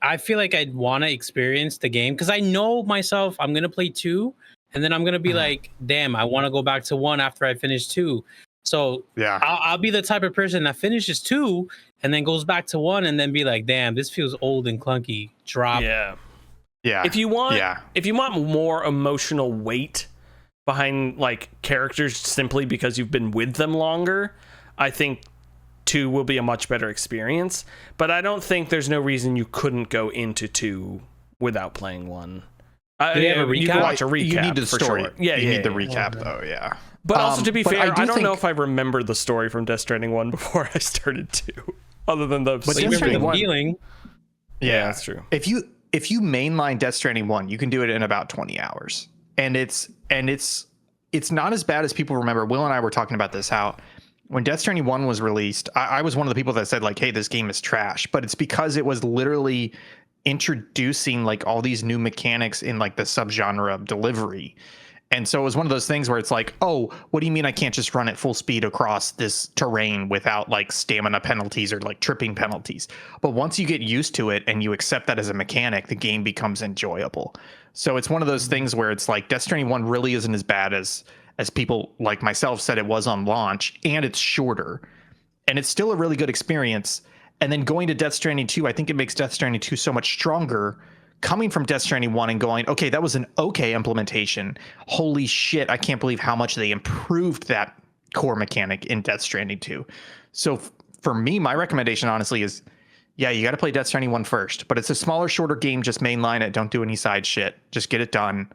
S3: I feel like I'd want to experience the game, because I know myself I'm gonna play 2, and then I'm gonna be like, damn, I want to go back to 1 after I finish 2. So
S2: Yeah,
S3: I'll be the type of person that finishes 2 and then goes back to 1 and then be like, damn, this feels old and clunky. Drop.
S2: yeah.
S1: If you want more emotional weight behind like characters simply because you've been with them longer, I think 2 will be a much better experience. But I don't think there's no reason you couldn't go into 2 without playing 1.
S3: Do they have a recap?
S1: You can watch a recap.
S2: You need the
S1: for
S2: story.
S1: Sure. Yeah,
S2: you need the
S1: yeah.
S2: recap though. Yeah.
S1: But also, to be fair, I don't know
S2: think-
S1: if I remember the story from Death Stranding 1 before I started 2, other than the
S2: But
S3: You
S2: Death
S3: remember
S2: Stranding
S3: the
S2: 1
S3: feeling.
S2: Yeah,
S1: that's true.
S2: If you mainline Death Stranding 1, you can do it in about 20 hours. And it's not as bad as people remember. Will and I were talking about this, how when Death Stranding 1 was released, I was one of the people that said like, hey, this game is trash. But it's because it was literally introducing like all these new mechanics in like the subgenre of delivery. And so it was one of those things where it's like, oh, what do you mean I can't just run at full speed across this terrain without like stamina penalties or like tripping penalties? But once you get used to it and you accept that as a mechanic, the game becomes enjoyable. So it's one of those things where it's like Death Stranding 1 really isn't as bad as people like myself said it was on launch, and it's shorter. And it's still a really good experience. And then going to Death Stranding 2, I think it makes Death Stranding 2 so much stronger, coming from Death Stranding 1 and going, okay, that was an okay implementation. Holy shit, I can't believe how much they improved that core mechanic in Death Stranding 2. So for me, my recommendation honestly is, yeah, you got to play Death Stranding 1 first, but it's a smaller, shorter game. Just mainline it. Don't do any side shit. Just get it done.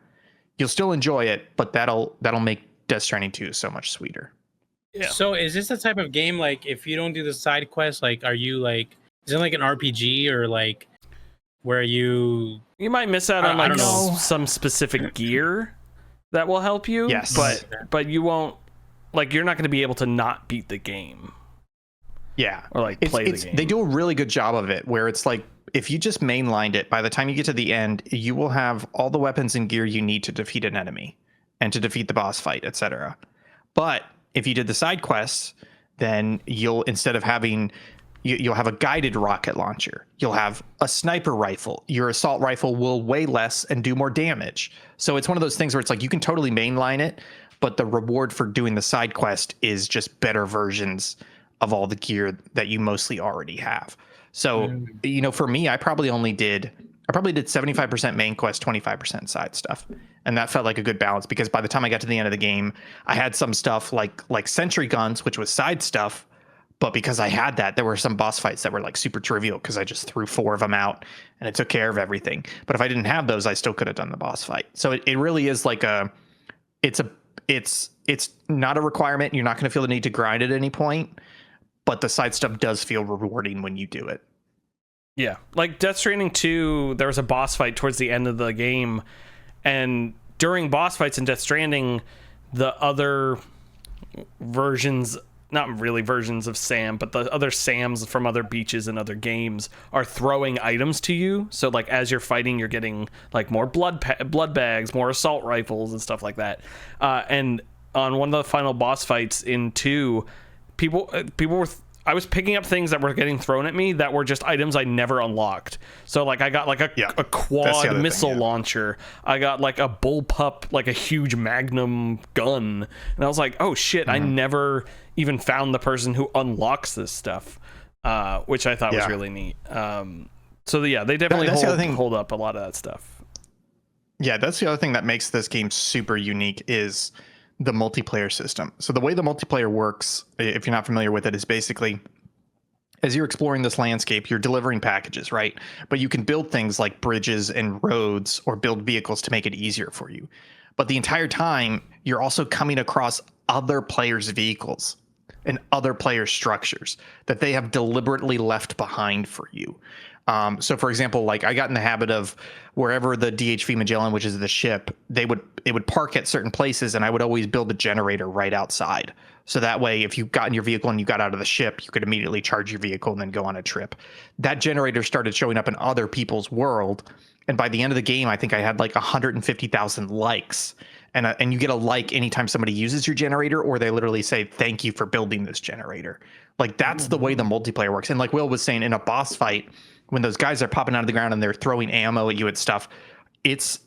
S2: You'll still enjoy it, but that'll make Death Stranding 2 so much sweeter.
S1: Yeah.
S3: So is this the type of game, like, if you don't do the side quest, like, are you like, is it like an RPG, or like where you
S1: might miss out on like some specific gear that will help you?
S2: Yes.
S1: But you won't, like, you're not going to be able to not beat the game.
S2: Yeah.
S1: Or like play the game.
S2: They do a really good job of it, where it's like, if you just mainlined it, by the time you get to the end, you will have all the weapons and gear you need to defeat an enemy and to defeat the boss fight, etc. But if you did the side quests, then you'll, instead of having, you'll have a guided rocket launcher. You'll have a sniper rifle. Your assault rifle will weigh less and do more damage. So it's one of those things where it's like, you can totally mainline it, but the reward for doing the side quest is just better versions of all the gear that you mostly already have. So, for me, I probably did 75% main quest, 25% side stuff. And that felt like a good balance, because by the time I got to the end of the game, I had some stuff like sentry guns, which was side stuff. But because I had that, there were some boss fights that were like super trivial, because I just threw 4 of them out and it took care of everything. But if I didn't have those, I still could have done the boss fight. So it really is like it's not a requirement. You're not going to feel the need to grind at any point, but the side stuff does feel rewarding when you do it.
S1: Yeah, like Death Stranding 2, there was a boss fight towards the end of the game, and during boss fights in Death Stranding, the other versions, not really versions of Sam, but the other Sams from other beaches and other games are throwing items to you. So like as you're fighting, you're getting like more blood bags, more assault rifles and stuff like that. And on one of the final boss fights in 2, people were I was picking up things that were getting thrown at me that were just items I never unlocked. So like I got like a quad missile launcher. I got like a bullpup, like a huge magnum gun. And I was like, oh shit, I never even found the person who unlocks this stuff, which I thought was really neat. So they definitely hold up a lot of that stuff.
S2: Yeah, that's the other thing that makes this game super unique, is the multiplayer system. So the way the multiplayer works, if you're not familiar with it, is basically as you're exploring this landscape, you're delivering packages, right? But you can build things like bridges and roads or build vehicles to make it easier for you. But the entire time, you're also coming across other players' vehicles and other players' structures that they have deliberately left behind for you. So, for example, like I got in the habit of wherever the DHV Magellan, which is the ship, it would park at certain places, and I would always build a generator right outside. So that way, if you got in your vehicle and you got out of the ship, you could immediately charge your vehicle and then go on a trip. That generator started showing up in other people's world, and by the end of the game, I think I had like 150,000 likes. And you get a like anytime somebody uses your generator, or they literally say thank you for building this generator. Like that's the way the multiplayer works. And like Will was saying, in a boss fight, when those guys are popping out of the ground and they're throwing ammo at you and stuff, it's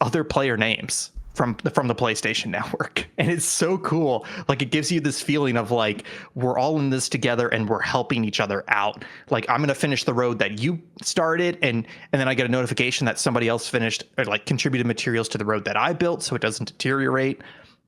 S2: other player names from the PlayStation Network, and it's so cool. Like it gives you this feeling of like we're all in this together and we're helping each other out. Like I'm gonna finish the road that you started, and then I get a notification that somebody else finished or like contributed materials to the road that I built, so it doesn't deteriorate.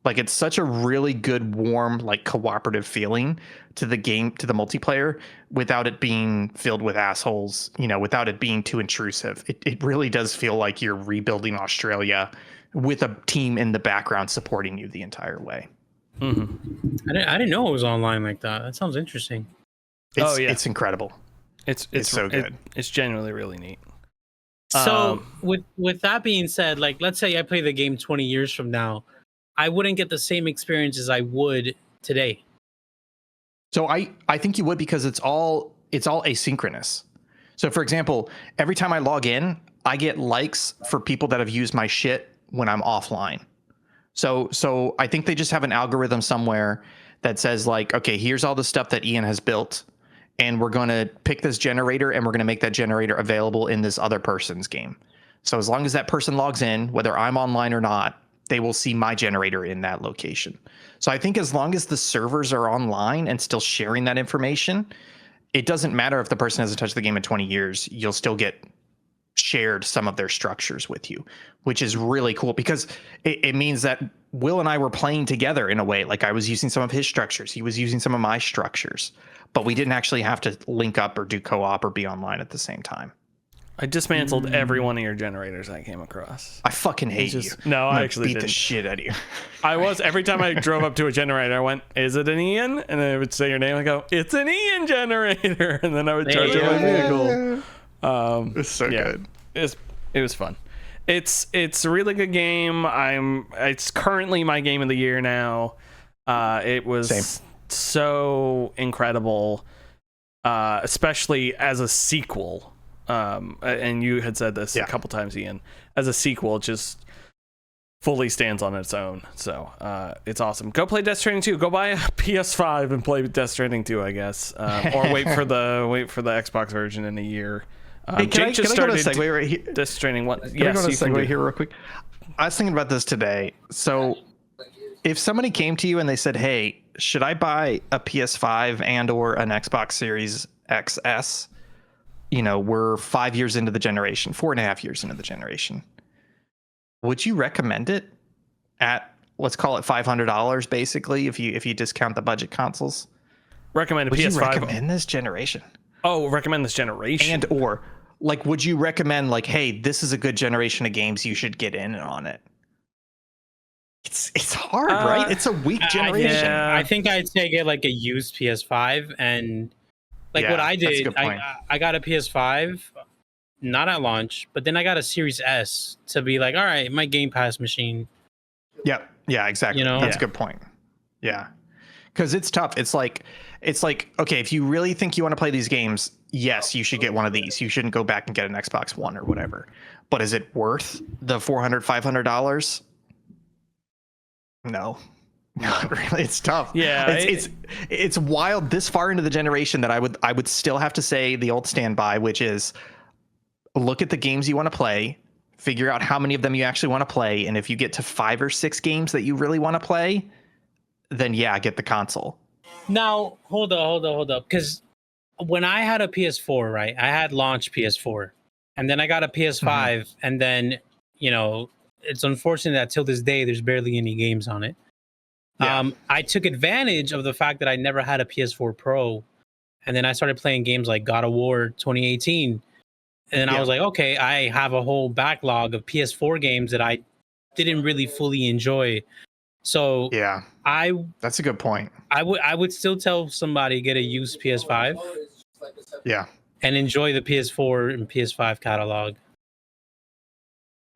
S2: Like it's such a really good, warm, like cooperative feeling to the game, to the multiplayer, without it being filled with assholes, without it being too intrusive. It really does feel like you're rebuilding Australia with a team in the background supporting you the entire way.
S3: Mm-hmm. I didn't know it was online like that. That sounds interesting.
S2: It's incredible.
S1: It's
S2: so good.
S1: It's genuinely really neat.
S3: So with that being said, like let's say I play the game 20 years from now, I wouldn't get the same experience as I would today.
S2: So I think you would, because it's all asynchronous. So for example, every time I log in, I get likes for people that have used my shit when I'm offline. So I think they just have an algorithm somewhere that says like, okay, here's all the stuff that Ian has built, and we're going to pick this generator and we're going to make that generator available in this other person's game. So as long as that person logs in, whether I'm online or not, they will see my generator in that location. So I think as long as the servers are online and still sharing that information, it doesn't matter if the person hasn't touched the game in 20 years, you'll still get shared some of their structures with you, which is really cool, because it means that Will and I were playing together in a way. Like I was using some of his structures, he was using some of my structures, but we didn't actually have to link up or do co-op or be online at the same time.
S1: I dismantled every one of your generators I came across.
S2: I fucking hate you.
S1: No, I actually
S2: beat
S1: didn't.
S2: The shit out of you.
S1: I was, every time I drove up to a generator, I went, "Is it an Ian?" And then it would say your name. I go, "It's an Ian generator," and then I would charge it my vehicle.
S2: It's so good.
S1: It was fun. It's a really good game. It's currently my game of the year now. It was so incredible, especially as a sequel. And you had said this a couple times, Ian, as a sequel, it just fully stands on its own. So it's awesome. Go play Death Stranding 2. Go buy a PS5 and play Death Stranding 2, I guess. Or wait for the Xbox version in a year.
S2: Hey, can I go to a segue right here?
S1: Death Stranding 1.
S2: Can I go to a segue here real quick? I was thinking about this today. So if somebody came to you and they said, "Hey, should I buy a PS5 and or an Xbox Series XS?" We're 5 years into the generation, 4.5 years into the generation. Would you recommend it at, let's call it $500, basically, if you discount the budget consoles?
S1: Recommend a
S2: would
S1: PS5.
S2: You recommend this generation?
S1: Oh, recommend this generation.
S2: And or like, would you recommend like, hey, this is a good generation of games, you should get in on it? It's hard, right? It's a weak generation.
S3: I think I'd say get like a used PS5 and. Like what I did, I got a PS5, not at launch, but then I got a Series S to be like, all right, my Game Pass machine.
S2: Yep. Yeah, exactly. That's a good point. Yeah. Because it's tough. It's like, okay, if you really think you want to play these games, yes, you should get one of these. You shouldn't go back and get an Xbox One or whatever. But is it worth the $400, $500? No. Not really. It's tough.
S1: Yeah,
S2: it's wild this far into the generation that I would still have to say the old standby, which is look at the games you want to play, figure out how many of them you actually want to play, and if you get to 5 or 6 games that you really want to play, then get the console.
S3: Now hold up, because when I had a PS4, right, I had launch PS4, and then I got a PS5, and then it's unfortunate that till this day there's barely any games on it.
S2: Yeah.
S3: I took advantage of the fact that I never had a PS4 Pro, and then I started playing games like God of War 2018, and then I was like, okay, I have a whole backlog of PS4 games that I didn't really fully enjoy. So
S2: Yeah,
S3: I
S2: that's a good point.
S3: I would still tell somebody get a used PS5
S2: Yeah.
S3: and enjoy the PS4 and PS5 catalog.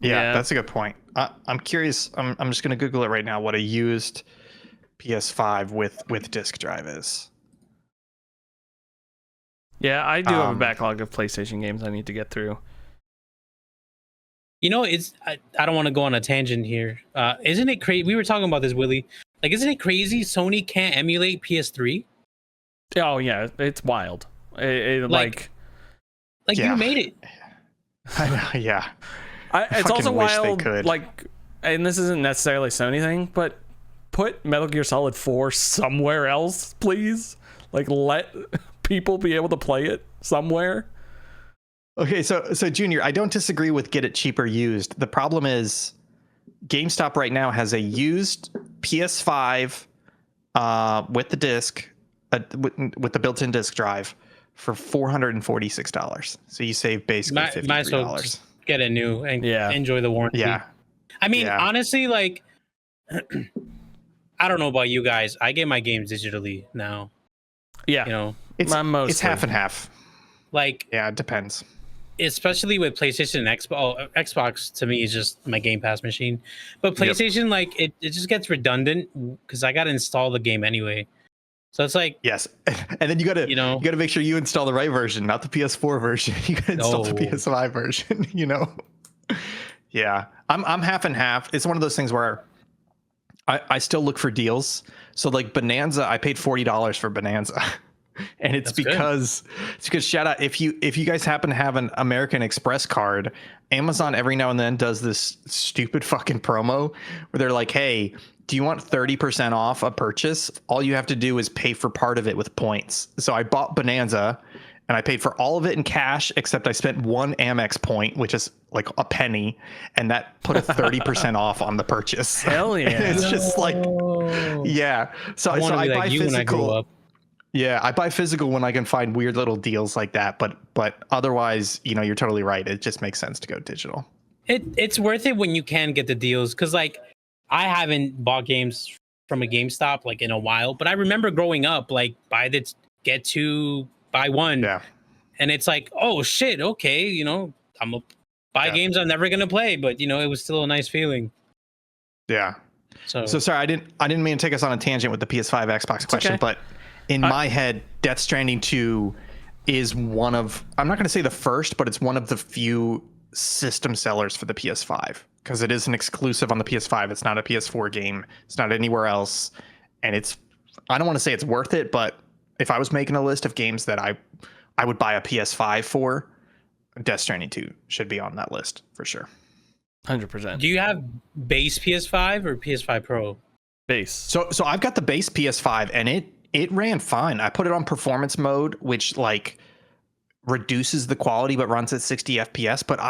S2: Yeah, that's a good point. I'm curious. I'm just gonna Google it right now. What a used PS5 with disc drive is.
S1: Yeah, I do have a backlog of PlayStation games I need to get through.
S3: You know, I don't want to go on a tangent here. Isn't it crazy? We were talking about this, Willie. Like, isn't it crazy Sony can't emulate PS3?
S1: Oh yeah, it's wild. Like
S3: you made it.
S2: I know. Yeah.
S1: It's also wild. Like, and this isn't necessarily a Sony thing, but put Metal Gear Solid 4 somewhere else, please. Like, let people be able to play it somewhere.
S2: Okay, so Junior, I don't disagree with get it cheaper used. The problem is GameStop right now has a used PS5 with the disc, with the built-in disc drive for $446. So you save basically $53.
S3: Get a new and enjoy the warranty.
S2: Yeah.
S3: I mean, honestly, like, I don't know about you guys. I get my games digitally now.
S1: Yeah.
S3: You know,
S2: it's half and half.
S3: Like,
S2: yeah, it depends.
S3: Especially with PlayStation and Xbox. Oh, Xbox to me is just my Game Pass machine. But PlayStation, like, it just gets redundant because I got to install the game anyway. So it's like,
S2: yes, and then you gotta make sure you install the right version, not the PS4 version. You gotta install the PS5 version. You know, yeah, I'm half and half. It's one of those things where I still look for deals. So like Bananza, I paid $40 for Bananza, and it's because shout out if you guys happen to have an American Express card, Amazon every now and then does this stupid fucking promo where they're like, hey, do you want 30% off a purchase? All you have to do is pay for part of it with points. So I bought Bananza and I paid for all of it in cash, except I spent one Amex point, which is like a penny. And that put a 30% off on the purchase.
S1: Hell yeah.
S2: It's just like, yeah. So I buy physical. Yeah, I buy physical when I can find weird little deals like that. But otherwise, you know, you're totally right. It just makes sense to go digital.
S3: It's worth it when you can get the deals. Cause like, I haven't bought games from a GameStop like in a while, but I remember growing up, like buy this, get two, buy one.
S2: Yeah.
S3: And it's like, oh shit, okay, you know, I'm gonna buy games I'm never gonna play, but you know, it was still a nice feeling.
S2: Yeah. So sorry, I didn't mean to take us on a tangent with the PS5 Xbox question, but in my head, Death Stranding 2 is one of, I'm not gonna say the first, but it's one of the few system sellers for the PS5. Because it is an exclusive on the PS5. It's not a PS4 game. It's not anywhere else. And I don't want to say it's worth it, but if I was making a list of games that I would buy a PS5 for, Death Stranding 2 should be on that list for sure.
S1: 100%.
S3: Do you have base PS5 or PS5 Pro?
S1: Base.
S2: So I've got the base PS5 and it ran fine. I put it on performance mode, which like reduces the quality but runs at 60 FPS, but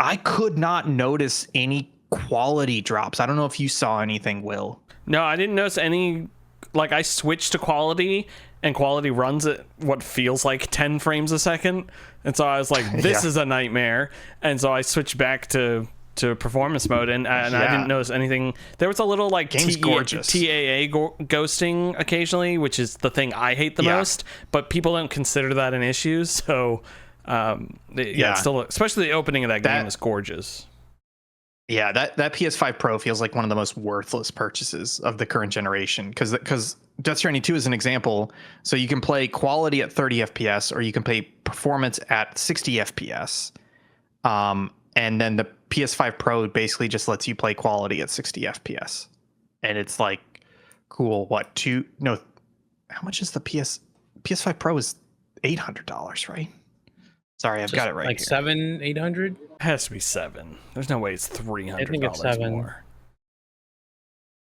S2: I could not notice any quality drops. I don't know if you saw anything, Will.
S1: No, I didn't notice any. Like, I switched to quality, and quality runs at what feels like 10 frames a second. And so I was like, this is a nightmare. And so I switched back to performance mode, and I didn't notice anything. There was a little, like, TAA ghosting occasionally, which is the thing I hate the most. But people don't consider that an issue, so... it's still, especially the opening of that game is gorgeous.
S2: Yeah, that PS5 Pro feels like one of the most worthless purchases of the current generation because Death Stranding 2 is an example. So you can play quality at 30 FPS or you can play performance at 60 FPS. And then the PS5 Pro basically just lets you play quality at 60 FPS. And it's like, cool, how much is the PS5 Pro is $800, right? Sorry, I've got it right
S3: like
S2: here.
S3: 700, 800?
S1: It has to be 7. There's no way it's $300
S3: I think it's 7.
S1: more.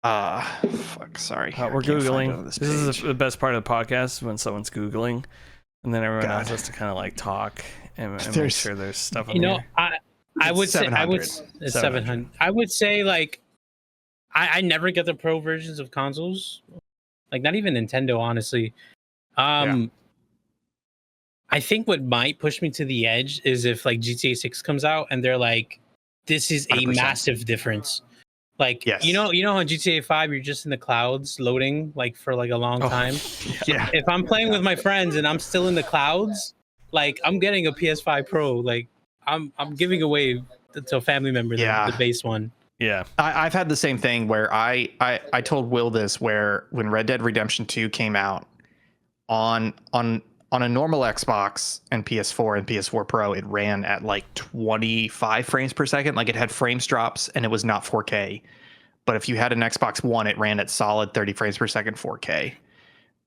S2: Fuck, sorry.
S1: We're Googling. This is the best part of the podcast when someone's Googling, and then everyone else has to kind of like talk and make sure there's stuff on there.
S3: I would say, it's 700. I would say like I never get the pro versions of consoles. Like not even Nintendo, honestly. I think what might push me to the edge is if like GTA 6 comes out and they're like, this is a
S2: 100%.
S3: massive difference. Like
S2: Yes.
S3: you know how in GTA 5 you're just in the clouds loading like for like a long time.
S2: Yeah.
S3: If I'm playing with my friends and I'm still in the clouds, like I'm getting a PS5 Pro. Like I'm giving away to a family member the base one.
S1: Yeah.
S2: I've had the same thing where I told Will this, where when Red Dead Redemption 2 came out on a normal Xbox and PS4 and PS4 Pro, it ran at like 25 frames per second. Like it had frames drops and it was not 4K. But if you had an Xbox One, it ran at solid 30 frames per second 4K.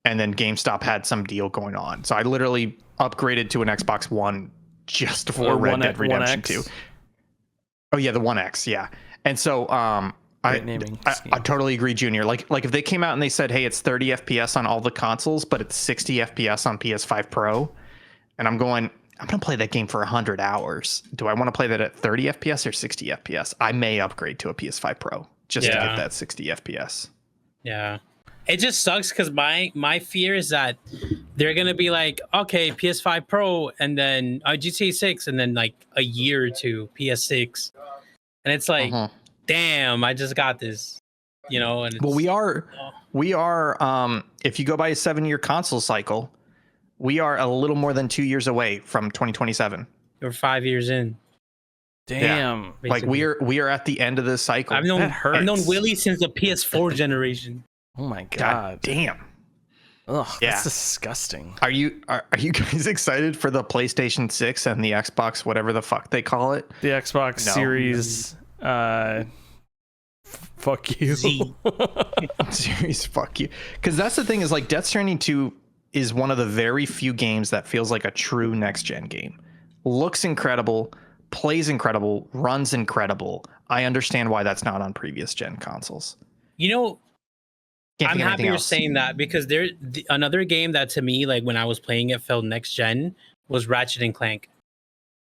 S2: And then GameStop had some deal going on. So I literally upgraded to an Xbox One just for Red Dead Redemption 2. Oh yeah, the One X, yeah. And so I totally agree, Junior. Like if they came out and they said, hey, it's 30 FPS on all the consoles, but it's 60 FPS on PS5 Pro, and I'm going to play that game for 100 hours. Do I want to play that at 30 FPS or 60 FPS? I may upgrade to a PS5 Pro just to get that 60 FPS.
S3: Yeah. It just sucks because my fear is that they're going to be like, okay, PS5 Pro, and then GTA 6, and then like a year or two, PS6. And it's like, damn, I just got this, you know. And
S2: well, we are. If you go by a 7-year console cycle, we are a little more than 2 years away from 2027.
S3: We're 5 years in.
S1: Damn,
S2: yeah. Like we are at the end of this cycle.
S3: I've known Willie since the PS4 generation.
S1: Oh my god,
S2: damn.
S1: Ugh, that's disgusting.
S2: Are you guys excited for the PlayStation 6 and the Xbox, whatever the fuck they call it?
S1: The Xbox Series. Fuck you.
S2: Series, fuck you. Because that's the thing is like Death Stranding 2 is one of the very few games that feels like a true next gen game. Looks incredible, plays incredible, runs incredible. I understand why that's not on previous gen consoles.
S3: You know, I'm happy you're saying that because another game that to me, like when I was playing it, felt next gen was Ratchet and Clank.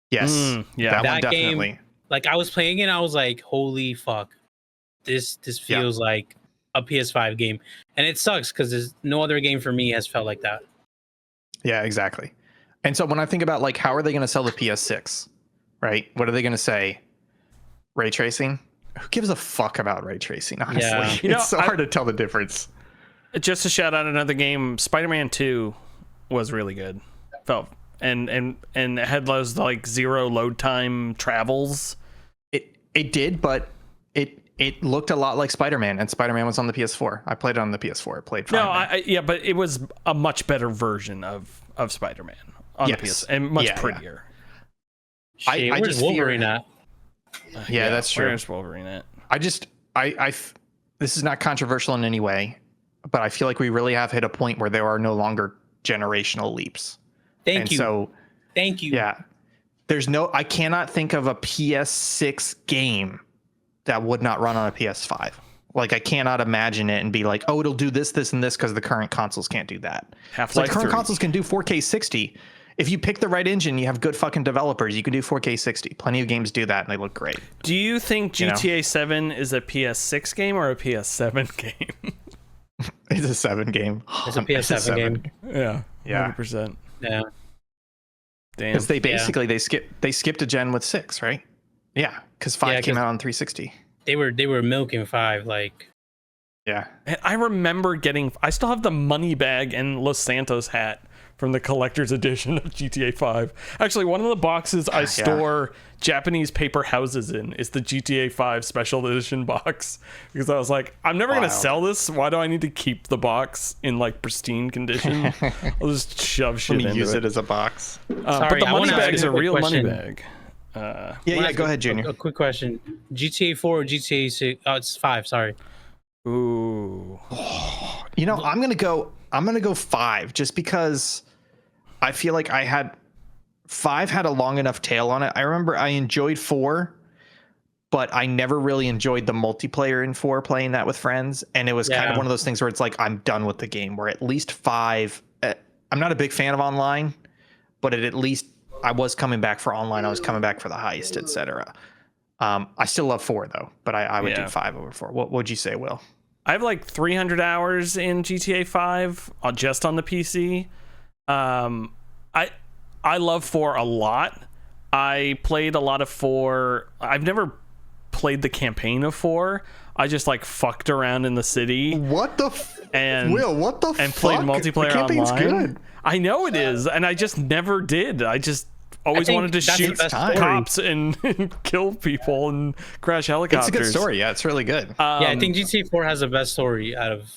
S2: Yes, that one definitely.
S3: Game, like I was playing it, and I was like, "Holy fuck, this feels like a PS5 game," and it sucks because there's no other game for me has felt like that.
S2: Yeah, exactly. And so when I think about like how are they going to sell the PS6, right? What are they going to say? Ray tracing? Who gives a fuck about ray tracing? Honestly, it's so hard to tell the difference.
S1: Just to shout out another game, Spider-Man 2 was really good. Felt and it had those like zero load time travels.
S2: It did, but it looked a lot like Spider-Man, and Spider-Man was on the PS4. I played it on the PS4. It played fine.
S1: No, but it was a much better version of Spider-Man on the PS and much prettier.
S3: I just Wolverine at.
S2: Yeah, that's true.
S1: Where's Wolverine at?
S2: This is not controversial in any way, but I feel like we really have hit a point where there are no longer generational leaps.
S3: Thank you.
S2: Yeah. I cannot think of a PS6 game that would not run on a PS5. Like I cannot imagine it and be like, oh, it'll do this, this, and this because the current consoles can't do that.
S1: Half-Life
S2: current consoles can do 4K 60. If you pick the right engine, you have good fucking developers. You can do 4K 60. Plenty of games do that, and they look great.
S1: Do you think GTA 7 is a PS6 game or a PS7 game?
S2: It's a 7 game.
S3: It's a PS7 game.
S1: Yeah. 100%.
S3: Yeah.
S2: Damn. Because they skipped a gen with 6, right? Yeah, because 5 came out on 360.
S3: They were milking 5 like.
S2: Yeah.
S1: And I remember I still have the money bag and Los Santos hat from the collector's edition of GTA 5. Actually, one of the boxes I store Japanese paper houses in is the GTA 5 special edition box, because I was like, I'm never going to sell this. Why do I need to keep the box in like pristine condition? I'll just shove shit into it.
S2: Use it as a box.
S1: But the money bag is a real money bag.
S2: Go ahead, Junior.
S3: A quick question. GTA 4 or GTA 6? Oh, it's 5, sorry.
S1: Ooh.
S2: You know, I'm gonna go 5 just because I feel like 5 had a long enough tail on it. I remember I enjoyed 4, but I never really enjoyed the multiplayer in 4, playing that with friends. And it was kind of one of those things where it's like I'm done with the game. Where at least 5, I'm not a big fan of online, but at least I was coming back for online. I was coming back for the heist, etc. I still love 4 though, but I would do 5 over 4. What would you say, Will?
S1: I have like 300 hours in GTA 5 just on the PC. I love 4 a lot. I played a lot of 4. I've never played the campaign of 4. I just like fucked around in the city.
S2: What the Will, what the
S1: and played multiplayer
S2: the campaign's
S1: online.
S2: Good.
S1: I know it is, and I just never did. I just always wanted to shoot cops and kill people and crash helicopters.
S2: It's a good story. Yeah, it's really good.
S3: Yeah, I think GTA 4 has the best story out of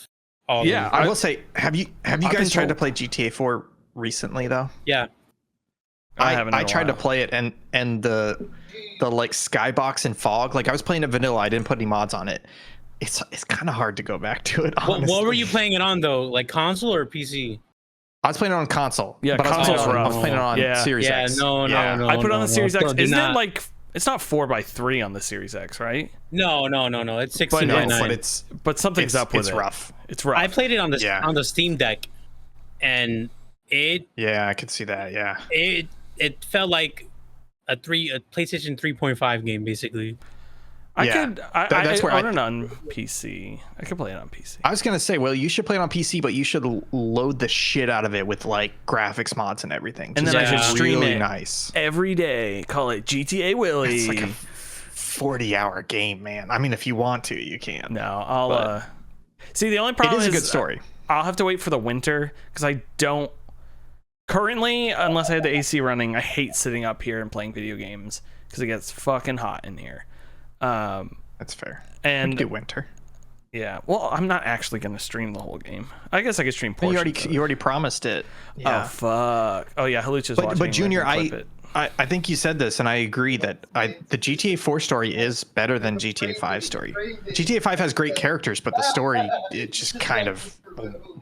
S3: all.
S2: Yeah, I will say, have you guys tried to play GTA 4 recently though?
S3: Yeah.
S2: I tried to play it and the like skybox and fog. Like I was playing it vanilla. I didn't put any mods on it. It's kind of hard to go back to it. Honestly.
S3: What were you playing it on though? Like console or PC?
S2: I was playing it on console.
S1: Yeah,
S2: but
S1: console's
S2: I was playing it on Series X.
S3: No.
S1: I put it on the Series X. Isn't it like it's not 4x3 on the Series X, right?
S3: No. It's 16:9.
S1: But something's up with it.
S2: It's rough.
S1: It's rough.
S3: I played it on the Steam Deck, and it.
S2: Yeah, I could see that. Yeah.
S3: It felt like a PlayStation 3.5 game basically.
S1: I own it on PC. I could play it on PC.
S2: I was gonna say, well, you should play it on PC, but you should load the shit out of it with like graphics mods and everything.
S1: And then I should stream
S2: really
S1: it
S2: nice
S1: every day. Call it GTA Willie.
S2: It's like a 40-hour game, man. I mean, if you want to, you can.
S1: No, I'll see. The only problem
S2: is a good story.
S1: I'll have to wait for the winter because I don't currently, unless I had the AC running. I hate sitting up here and playing video games because it gets fucking hot in here.
S2: That's fair.
S1: And
S2: we can do winter.
S1: Yeah. Well, I'm not actually gonna stream the whole game. I guess I could stream portions.
S2: You already promised it. Yeah.
S1: Oh fuck. Oh yeah, Halucha's watching.
S2: But Junior, I think you said this, and I agree that the GTA 4 story is better than GTA 5 story. GTA 5 has great characters, but the story it just kind of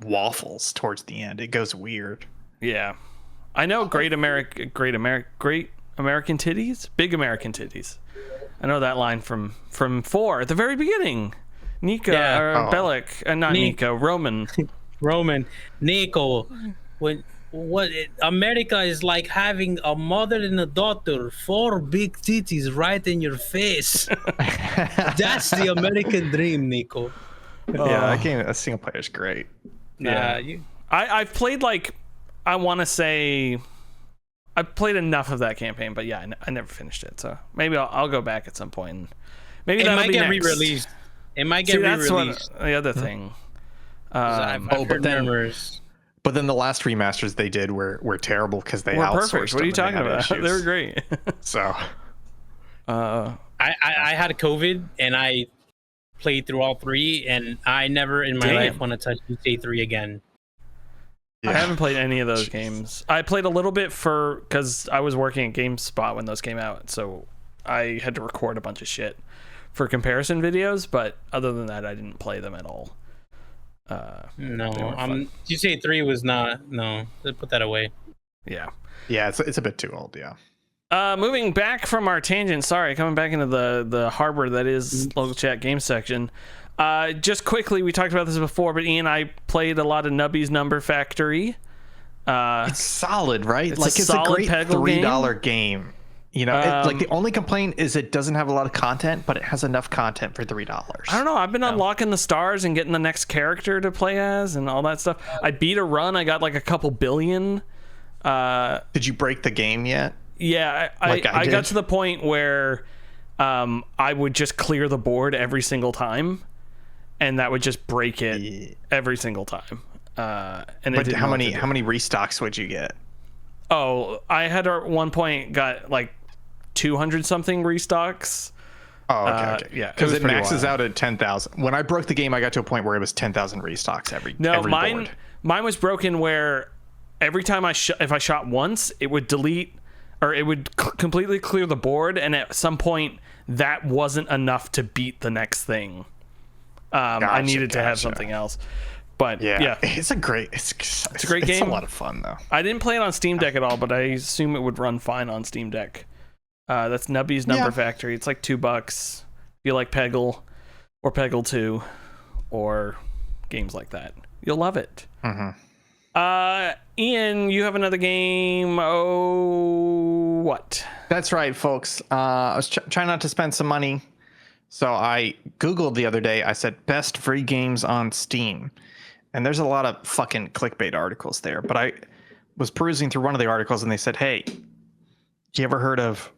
S2: waffles towards the end. It goes weird.
S1: Yeah. I know Great American Titties, Big American Titties. I know that line from 4 at the very beginning. Bellic, not Nico, Roman.
S3: Nico. America is like having a mother and a daughter, 4 big titties right in your face. That's the American dream, Nico.
S2: Yeah, that single player is great.
S1: I've played I want to say I played enough of that campaign, but yeah, I never finished it. So maybe I'll go back at some point. And maybe
S3: it might get re-released. It might get re-released.
S1: That's the other thing.
S3: I've heard murmurs.
S2: But then the last remasters they did were terrible because they outsourced.
S1: Perfect. What are you talking about? They were great.
S2: So,
S3: I had COVID and I played through all 3, and I never in my life want to touch GTA 3 again.
S1: Yeah. I haven't played any of those games. I played a little bit because I was working at GameSpot when those came out, so I had to record a bunch of shit for comparison videos. But other than that, I didn't play them at all.
S3: GTA 3 was not. No, put that away.
S1: Yeah,
S2: it's a bit too old. Yeah.
S1: Moving back from our tangent. Sorry, coming back into the harbor that is local chat game section. Just quickly, we talked about this before, but Ian and I played a lot of Nubby's Number Factory.
S2: It's solid, right?
S1: It's a great
S2: $3 game. You know, the only complaint is it doesn't have a lot of content, but it has enough content for $3.
S1: I don't know. I've been unlocking the stars and getting the next character to play as and all that stuff. I beat a run. I got like a couple billion.
S2: Did you break the game yet?
S1: Yeah, I got to the point where I would just clear the board every single time. And that would just break it every single time. How many restocks would you get? Oh, I had at one point got like 200 something restocks.
S2: Oh, okay.
S1: Yeah,
S2: because it maxes out at 10,000. When I broke the game, I got to a point where it was 10,000 restocks every board. Mine was broken where every time if I shot once, it would delete or it would completely clear the board, and at some point that wasn't enough to beat the next thing. I needed to have something else, but yeah. It's a great game. It's a lot of fun though.
S1: I didn't play it on Steam Deck at all, but I assume it would run fine on Steam Deck. That's Nubby's Number Factory. It's like $2 if you like Peggle or Peggle 2 or games like that. You'll love it.
S2: Mm-hmm.
S1: Ian, you have another game. Oh, what?
S2: That's right, folks. I was trying not to spend some money. So I Googled the other day, I said best free games on Steam. And there's a lot of fucking clickbait articles there. But I was perusing through one of the articles and they said, hey, you ever heard of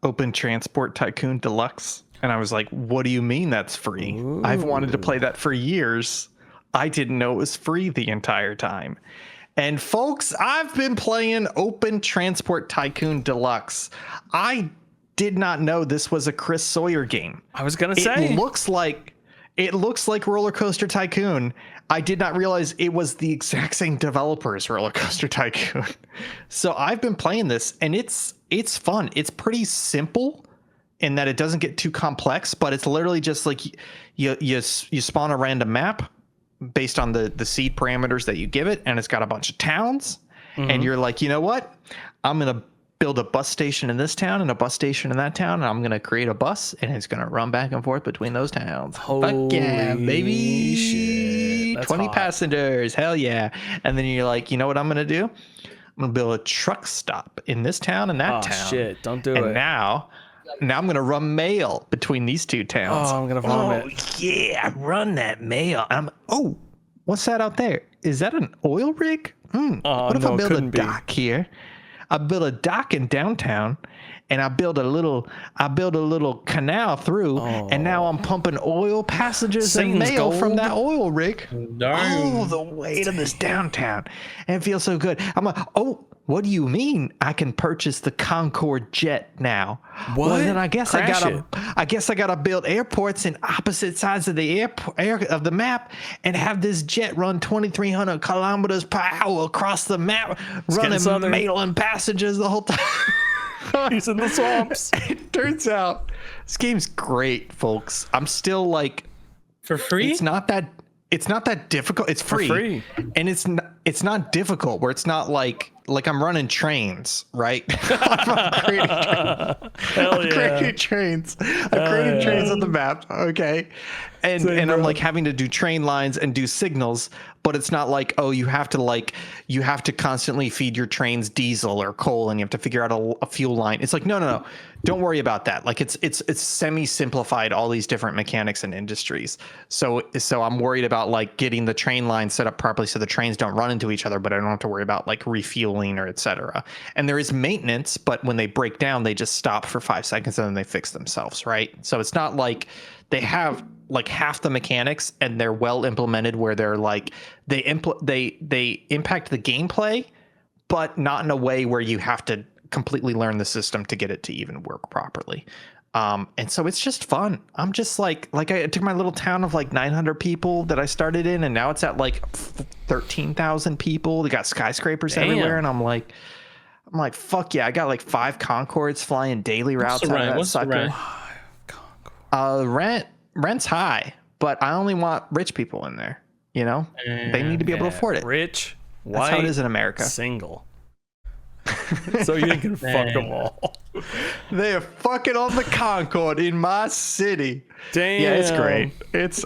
S2: Open Transport Tycoon Deluxe? And I was like, what do you mean that's free? Ooh. I've wanted to play that for years. I didn't know it was free the entire time. And folks, I've been playing Open Transport Tycoon Deluxe. I did not know this was a Chris Sawyer game.
S1: I was going to say.
S2: It looks like Roller Coaster Tycoon. I did not realize it was the exact same developer as Roller Coaster Tycoon. So I've been playing this and it's fun. It's pretty simple in that it doesn't get too complex, but it's literally just like you spawn a random map based on the seed parameters that you give it, and it's got a bunch of towns, and you're like, you know what? I'm gonna build a bus station in this town and a bus station in that town, and I'm gonna create a bus, and it's gonna run back and forth between those towns.
S1: Holy
S2: Fuck yeah, baby!
S1: Shit. That's
S2: 20
S1: hot.
S2: Passengers, hell yeah! And then you're like, you know what I'm gonna do? I'm gonna build a truck stop in this town and that town.
S1: Oh shit! Don't do it.
S2: And now I'm gonna run mail between these two towns.
S1: Oh, I'm gonna vomit.
S2: Oh yeah, run that mail. Oh, what's that out there? Is that an oil rig? What if I build a dock here? I build a dock in downtown, and I build a little canal through, and now I'm pumping oil, passengers, and mail from that oil rig all the way to this downtown, and it feels so good. I'm like, oh. What do you mean I can purchase the Concorde jet now?
S1: What?
S2: Well, then I guess I gotta build airports in opposite sides of the of the map and have this jet run 2,300 kilometers per hour across the map, running mailing passengers the whole time.
S1: He's in the swamps.
S2: It turns out this game's great, folks. I'm still like,
S3: for free.
S2: It's not that difficult. It's free. And it's not difficult where it's not like I'm running trains, right? I'm creating trains. I'm creating trains on the map, okay? And I'm like having to do train lines and do signals, but it's not like, oh, you have to constantly feed your trains diesel or coal and you have to figure out a fuel line. It's like, no. Don't worry about that. Like it's semi-simplified all these different mechanics and industries. So I'm worried about like getting the train line set up properly so the trains don't run into each other, but I don't have to worry about like refueling or etc. And there is maintenance, but when they break down, they just stop for 5 seconds and then they fix themselves, right? So it's not like they have like half the mechanics and they're well implemented where they're like they impact the gameplay, but not in a way where you have to completely learn the system to get it to even work properly. And so it's just fun. I'm just like I took my little town of like 900 people that I started in, and now it's at like 13,000 people. They got skyscrapers everywhere, and I'm like, fuck yeah! I got like 5 Concords flying daily routes out of that sucker. Rent's high, but I only want rich people in there. You know, they need to be able to afford it.
S1: Rich, white,
S2: that's how it is in America.
S1: Single. So you can fuck them all.
S2: They're fucking on the Concorde in my city.
S1: Damn.
S2: Yeah, it's great.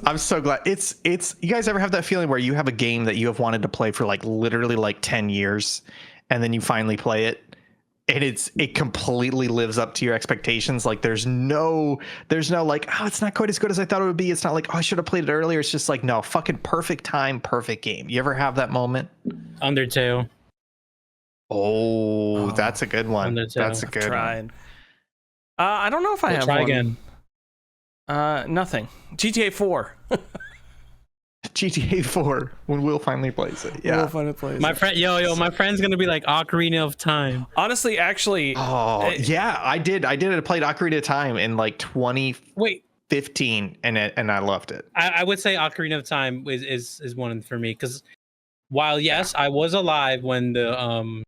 S2: I'm so glad. It's you guys ever have that feeling where you have a game that you have wanted to play for like literally like 10 years and then you finally play it and it completely lives up to your expectations? Like there's no like, oh, it's not quite as good as I thought it would be. It's not like, oh, I should have played it earlier. It's just like, no, fucking perfect time, perfect game. You ever have that moment?
S3: Undertale.
S2: Oh, that's a good one. That's a good one.
S1: I don't know if I have
S3: try
S1: one.
S3: Again.
S1: Nothing. GTA 4.
S2: GTA 4 when Will finally plays it. Yeah.
S1: Will finally plays
S3: my friend, my friend's gonna be like Ocarina of Time.
S1: Honestly, actually.
S2: Oh, yeah, I did. I played Ocarina of Time in like 2015, and I loved it.
S3: I would say Ocarina of Time is one for me because while yes, I was alive when the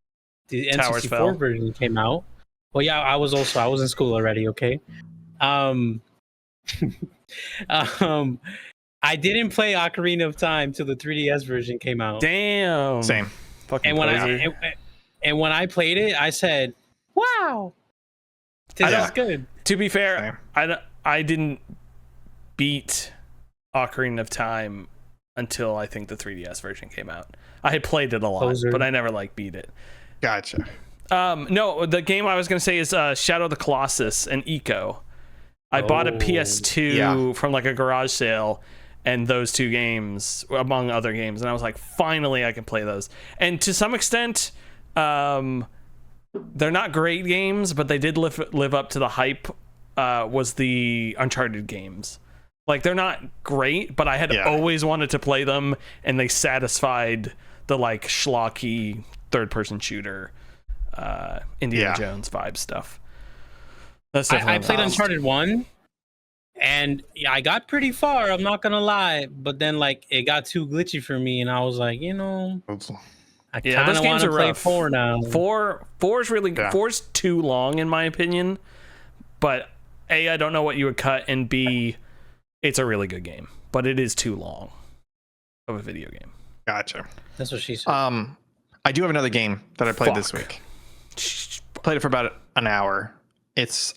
S3: N64 version came out. Well, yeah, I was in school already. Okay. I didn't play Ocarina of Time till the 3DS version came out.
S1: Damn.
S2: Same.
S3: Fucking and when I played it, I said, "Wow, this is good."
S1: To be fair, I didn't beat Ocarina of Time until I think the 3DS version came out. I had played it a lot, but I never like beat it.
S2: Gotcha.
S1: No, the game I was gonna say is Shadow of the Colossus and Eco. I bought a PS2 from like a garage sale, and those two games, among other games, and I was like, finally I can play those. And to some extent, they're not great games, but they did live up to the hype. Was the Uncharted games. Like, they're not great, but I had always wanted to play them, and they satisfied the like schlocky third-person shooter Indiana Jones vibe stuff. That's
S3: I played Uncharted 1, and I got pretty far, I'm not gonna lie, but then like it got too glitchy for me, and I was like, I kind of want to play 4 now. 4 is really good. 4's too long in my opinion, but A, I don't know what you would cut, and B, it's a really good game, but it is too long of a video game.
S2: Gotcha.
S3: That's what she said.
S2: I do have another game that I played this week. Played it for about an hour. It's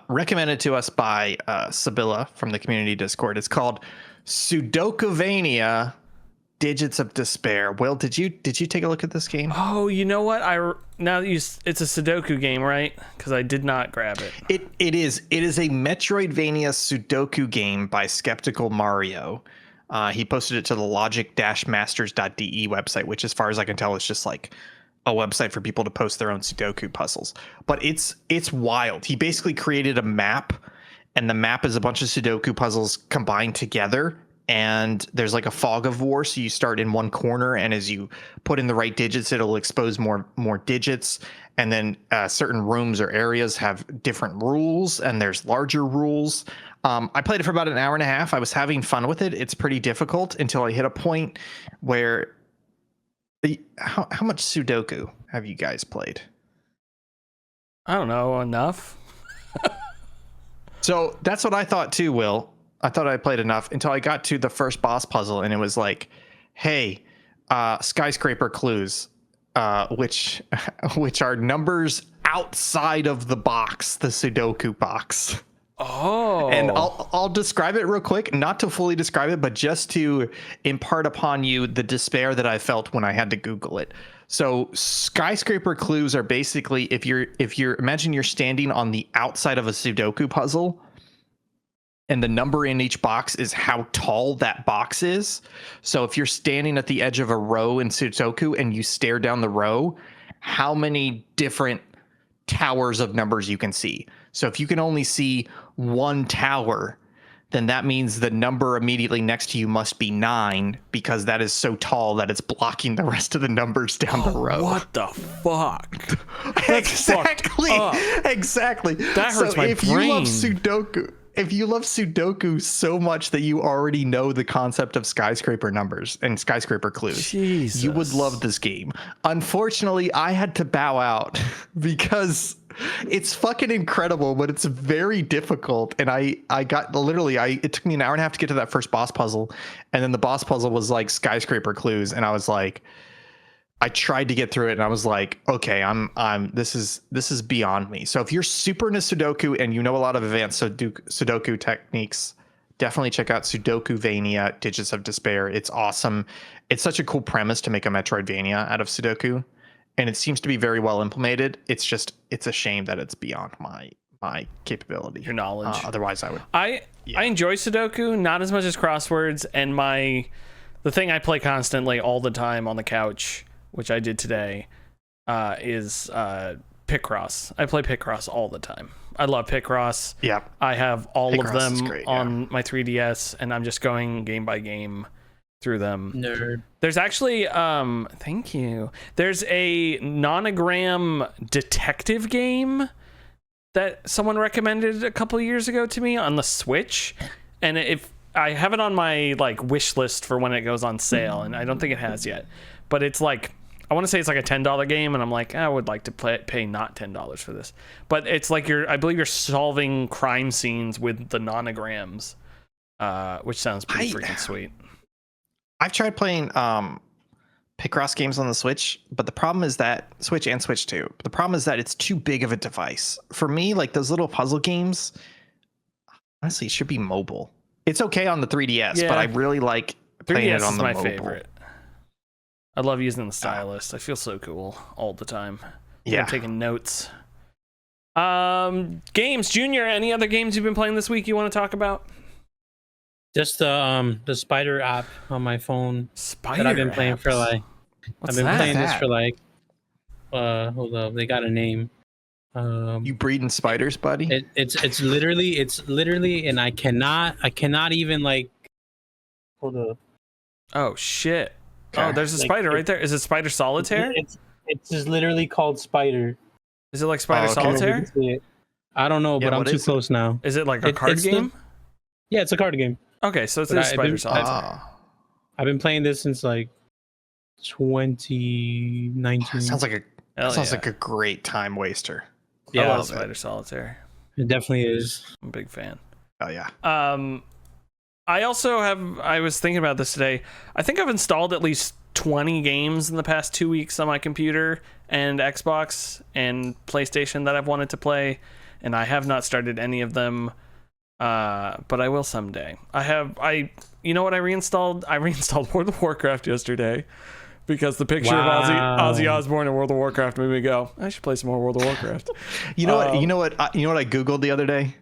S2: recommended to us by Sibylla from the community Discord. It's called Sudokovania Digits of Despair. Will, did you take a look at this game?
S1: Oh, you know what? It's a Sudoku game, right? Because I did not grab it.
S2: It is a Metroidvania Sudoku game by Skeptical Mario. He posted it to the logic-masters.de website, which, as far as I can tell, is just like a website for people to post their own Sudoku puzzles. But it's wild. He basically created a map, and the map is a bunch of Sudoku puzzles combined together. And there's like a fog of war, so you start in one corner, and as you put in the right digits, it'll expose more digits. And then certain rooms or areas have different rules, and there's larger rules. I played it for about an hour and a half. I was having fun with it. It's pretty difficult until I hit a point where how much Sudoku have you guys played?
S1: I don't know, enough.
S2: So that's what I thought too, Will. I thought I played enough until I got to the first boss puzzle, and it was like, hey, skyscraper clues, which are numbers outside of the box, the Sudoku box.
S1: Oh.
S2: And I'll describe it real quick, not to fully describe it, but just to impart upon you the despair that I felt when I had to Google it. So skyscraper clues are basically, if you're imagine you're standing on the outside of a Sudoku puzzle, and the number in each box is how tall that box is. So if you're standing at the edge of a row in Sudoku and you stare down the row, how many different towers of numbers you can see. So if you can only see one tower, then that means the number immediately next to you must be 9, because that is so tall that it's blocking the rest of the numbers down the row.
S1: What the fuck?
S2: Exactly.
S1: That hurts my brain.
S2: If you love Sudoku so much that you already know the concept of skyscraper numbers and skyscraper clues,
S1: Jesus,
S2: you would love this game. Unfortunately, I had to bow out because it's fucking incredible, but it's very difficult. And it took me an hour and a half to get to that first boss puzzle. And then the boss puzzle was like skyscraper clues. And I was like, I tried to get through it, and I was like, okay, this is beyond me. So if you're super into Sudoku and you know a lot of advanced Sudoku techniques, definitely check out Sudokovania Digits of Despair. It's awesome. It's such a cool premise to make a Metroidvania out of Sudoku, and it seems to be very well implemented. It's a shame that it's beyond my capability.
S1: Your knowledge.
S2: Otherwise, I would.
S1: I enjoy Sudoku, not as much as crosswords, and the thing I play constantly all the time on the couch, which I did today, is Picross. I play Picross all the time. I love Picross.
S2: Yeah.
S1: I have all
S2: Picross
S1: of them
S2: great,
S1: on my 3DS, and I'm just going game by game through them.
S3: Nerd.
S1: There's actually, thank you. There's a nonogram detective game that someone recommended a couple of years ago to me on the Switch, and if I have it on my like wish list for when it goes on sale, and I don't think it has yet, but it's like, I want to say it's like a $10 game, and I'm like, I would like to pay not $10 for this. But it's like I believe you're solving crime scenes with the nonograms, which sounds pretty freaking sweet.
S2: I've tried playing Picross games on the Switch, but the problem is that Switch and Switch 2. The problem is that it's too big of a device. For me, like those little puzzle games, honestly, it should be mobile. It's okay on the 3DS, but I really like playing it
S1: 3DS
S2: on
S1: is
S2: the
S1: my
S2: mobile.
S1: favorite. I love using the stylus. I feel so cool all the time.
S2: Yeah.
S1: I'm taking notes. Games, Junior. Any other games you've been playing this week you want to talk about?
S3: Just the Spider app on my phone
S1: Spider
S3: that I've been playing for like.
S1: What's
S3: I've been
S1: that?
S3: playing this
S2: That?
S3: for like. Hold up, they got a name.
S2: You breeding spiders, buddy?
S3: It's literally, and I cannot even like. Hold up.
S1: Oh shit!
S2: Okay.
S1: Oh, there's a
S3: Like,
S1: spider right there. Is it Spider Solitaire?
S3: It's just literally called Spider.
S1: Is it like Spider
S2: okay.
S1: Solitaire?
S3: I don't know,
S2: Yeah,
S3: but I'm
S2: what
S3: too
S2: is it?
S3: close now.
S1: Is it like a card
S3: It's
S1: game?
S3: Yeah, it's a card game.
S1: Okay, so it's
S3: But
S1: Spider Solitaire.
S3: I've been playing this since like 2019.
S2: Sounds like
S1: Hell
S2: sounds
S1: yeah.
S2: like a great time waster.
S1: I
S3: Yeah,
S1: love
S2: love it.
S1: Spider Solitaire.
S3: it definitely is.
S1: I'm a big fan.
S2: Oh yeah.
S1: I also have. I was thinking about this today. I think I've installed at least 20 games in the past 2 weeks on my computer and Xbox and PlayStation that I've wanted to play, and I have not started any of them. But I will someday. You know what I reinstalled? I reinstalled World of Warcraft yesterday because the picture of Ozzy Osbourne in World of Warcraft made me go, I should play some more World of Warcraft.
S2: You know what? You know what I googled the other day?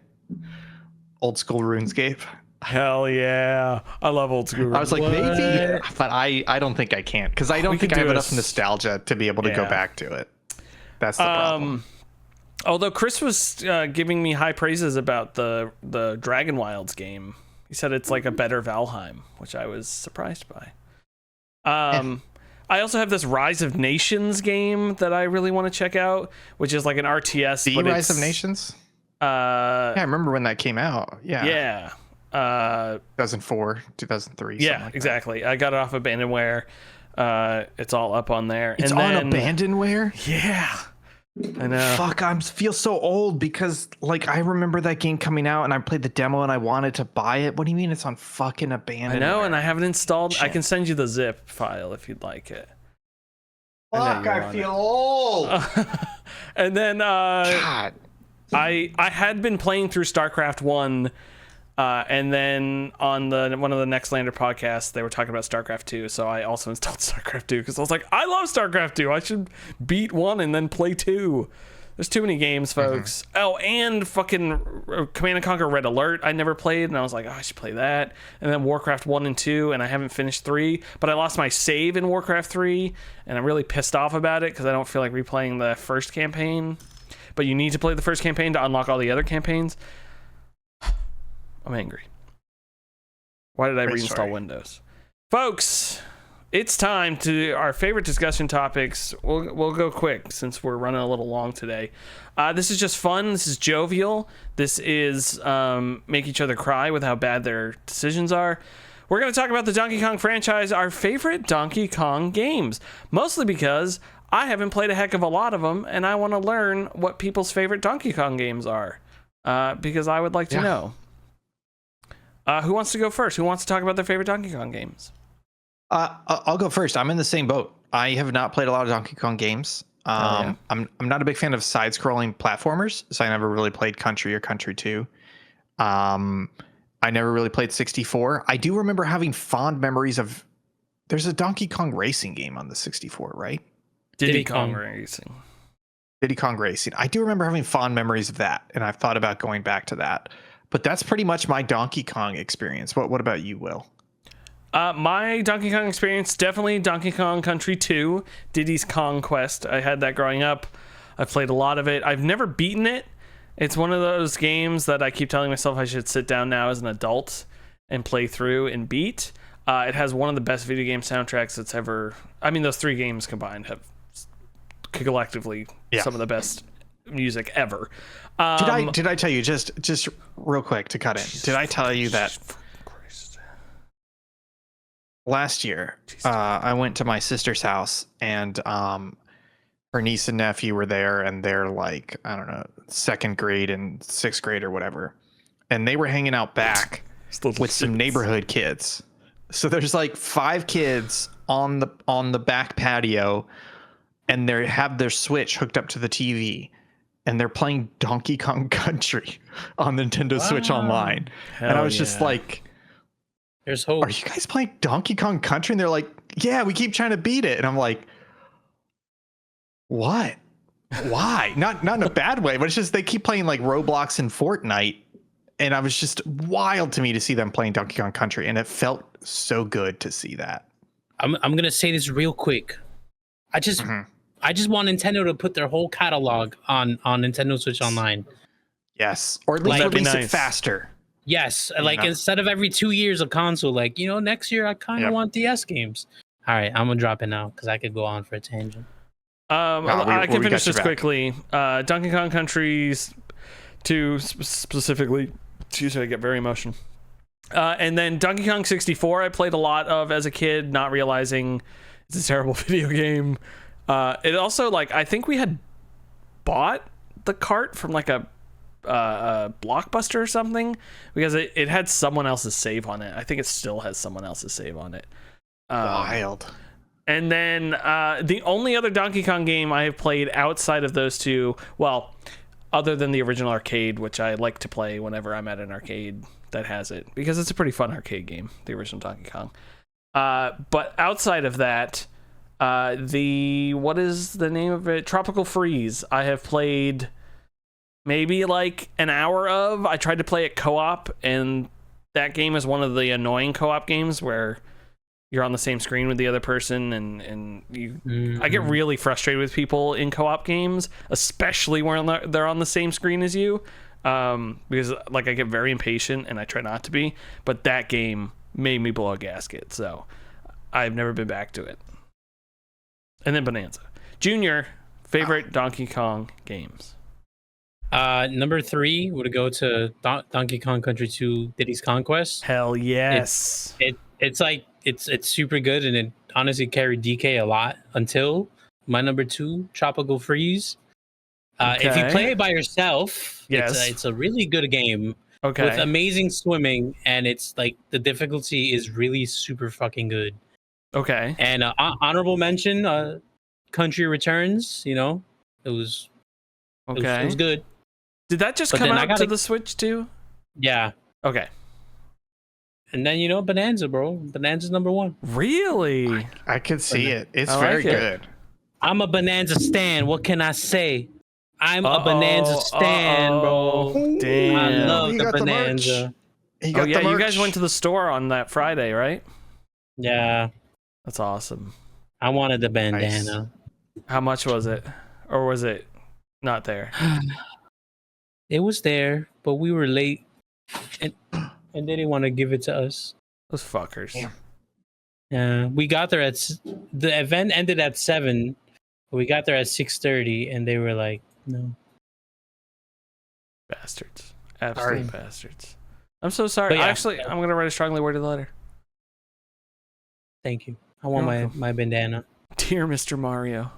S2: Old school RuneScape.
S1: Hell yeah. I love old school.
S2: I was like, maybe, but I don't think I can because I don't think I have enough nostalgia to be able to go back to it. That's the problem.
S1: Although Chris was giving me high praises about the Dragon Wilds game. He said it's like a better Valheim, which I was surprised by. I also have this Rise of Nations game that I really want to check out, which is like an RTS.
S2: The Rise of Nations? Yeah, I remember when that came out. Yeah. 2004, 2003.
S1: Yeah,
S2: like
S1: exactly. I got it off Abandonware. It's all up on there.
S2: It's on Abandonware?
S1: Yeah. I know.
S2: Fuck, I feel so old because like I remember that game coming out and I played the demo and I wanted to buy it. What do you mean it's on fucking Abandonware?
S1: I know, and I haven't installed.
S2: Shit.
S1: I can send you the zip file if you'd like it.
S2: Fuck, I feel old.
S1: And then
S2: God.
S1: I had been playing through StarCraft 1, and then on one of the Next Lander podcasts, they were talking about StarCraft 2, so I also installed StarCraft 2 because I was like, I love StarCraft 2. I should beat 1 and then play 2. There's too many games, folks. Mm-hmm. Oh, and fucking Command & Conquer Red Alert I never played, and I was like, oh, I should play that. And then Warcraft 1 and 2, and I haven't finished 3, but I lost my save in Warcraft 3, and I'm really pissed off about it because I don't feel like replaying the first campaign. But you need to play the first campaign to unlock all the other campaigns. I'm angry. Why did I reinstall Windows? Folks, it's time to our favorite discussion topics. We'll go quick since we're running a little long today. This is just fun. This is jovial. This is make each other cry with how bad their decisions are. We're going to talk about the Donkey Kong franchise, our favorite Donkey Kong games. Mostly because I haven't played a heck of a lot of them, and I want to learn what people's favorite Donkey Kong games are. Because I would like to know. Who wants to go first? Who wants to talk about their favorite Donkey Kong games?
S2: I'll go first. I'm in the same boat. I have not played a lot of Donkey Kong games. I'm not a big fan of side-scrolling platformers, so I never really played Country or Country 2. I never really played 64. I do remember having fond memories of. There's a Donkey Kong racing game on the 64, right?
S1: Diddy Kong Racing.
S2: Diddy Kong Racing. I do remember having fond memories of that, and I've thought about going back to that. But that's pretty much my Donkey Kong experience. What about you, Will?
S1: My Donkey Kong experience, definitely Donkey Kong Country 2, Diddy's Kong Quest. I had that growing up. I've played a lot of it. I've never beaten it. It's one of those games that I keep telling myself I should sit down now as an adult and play through and beat. It has one of the best video game soundtracks that's ever... I mean, those three games combined have collectively some of the best music ever.
S2: Did I tell you, just real quick to cut in, did I tell you that last year I went to my sister's house and her niece and nephew were there, and they're like, I don't know, 2nd grade and 6th grade or whatever, and they were hanging out back with some neighborhood kids. So there's like 5 kids on the back patio, and they have their Switch hooked up to the TV, and they're playing Donkey Kong Country on Nintendo Switch Online. And I was just like,
S3: There's hope.
S2: are you guys playing Donkey Kong Country? And they're like, yeah, we keep trying to beat it. And I'm like, what? Why? Not in a bad way, but it's just they keep playing like Roblox and Fortnite. And I was just wild to me to see them playing Donkey Kong Country. And it felt so good to see that.
S3: I'm gonna say this real quick. I just want Nintendo to put their whole catalog on Nintendo Switch Online.
S2: Yes. Or at least
S1: Like,
S2: release
S1: nice.
S2: it faster.
S3: Yes, like instead of every 2 years a console, like, you know, next year I kind of want DS games. All right, I'm gonna drop it now because I could go on for a tangent.
S1: I can finish this quickly. Donkey Kong Countries 2 specifically. Excuse me, I get very emotional. And then Donkey Kong 64, I played a lot of as a kid, not realizing it's a terrible video game. It also, like, I think we had bought the cart from like a Blockbuster or something because it had someone else's save on it. I think it still has someone else's save on it.
S2: Wild.
S1: And then the only other Donkey Kong game I have played outside of those two, well, other than the original arcade, which I like to play whenever I'm at an arcade that has it, because it's a pretty fun arcade game, the original Donkey Kong. But outside of that, what is the name of it? Tropical Freeze. I have played maybe like an hour of. I tried to play it co-op, and that game is one of the annoying co-op games where you're on the same screen with the other person, and you. I get really frustrated with people in co-op games, especially when they're on the same screen as you, because like I get very impatient and I try not to be. But that game made me blow a gasket, so I've never been back to it. And then Bananza. Junior, favorite Donkey Kong games.
S3: Number 3 would go to Donkey Kong Country 2 Diddy's Conquest.
S1: Hell yes.
S3: It's like it's super good, and it honestly carried DK a lot until my number 2, Tropical Freeze. If you play it by yourself,
S1: yes,
S3: it's a really good game.
S1: Okay.
S3: With amazing swimming, and it's like the difficulty is really super fucking good.
S1: Okay.
S3: And honorable mention, Country Returns. You know, it was
S1: okay.
S3: It was good.
S1: Did that just come out to the Switch too?
S3: Yeah.
S1: Okay.
S3: And then, you know, Bananza, bro. Bananza's number 1.
S1: Really?
S2: I could see it. It's very good.
S3: I'm a Bananza stan. What can I say? I'm a Bananza stan, bro.
S1: Damn.
S3: I love the Bananza.
S1: You guys went to the store on that Friday, right?
S3: Yeah.
S1: That's awesome.
S3: I wanted the bandana.
S1: Nice. How much was it? Or was it not there?
S3: It was there, but we were late. And they didn't want to give it to us.
S1: Those fuckers.
S3: Yeah. We got there the event ended at 7. But we got there at 6:30, and they were like, no.
S1: Bastards. Absolute bastards. I'm so sorry.
S3: Yeah,
S1: Actually, I'm going to write a strongly worded letter.
S3: Thank you. I want my bandana.
S1: Dear Mr. Mario,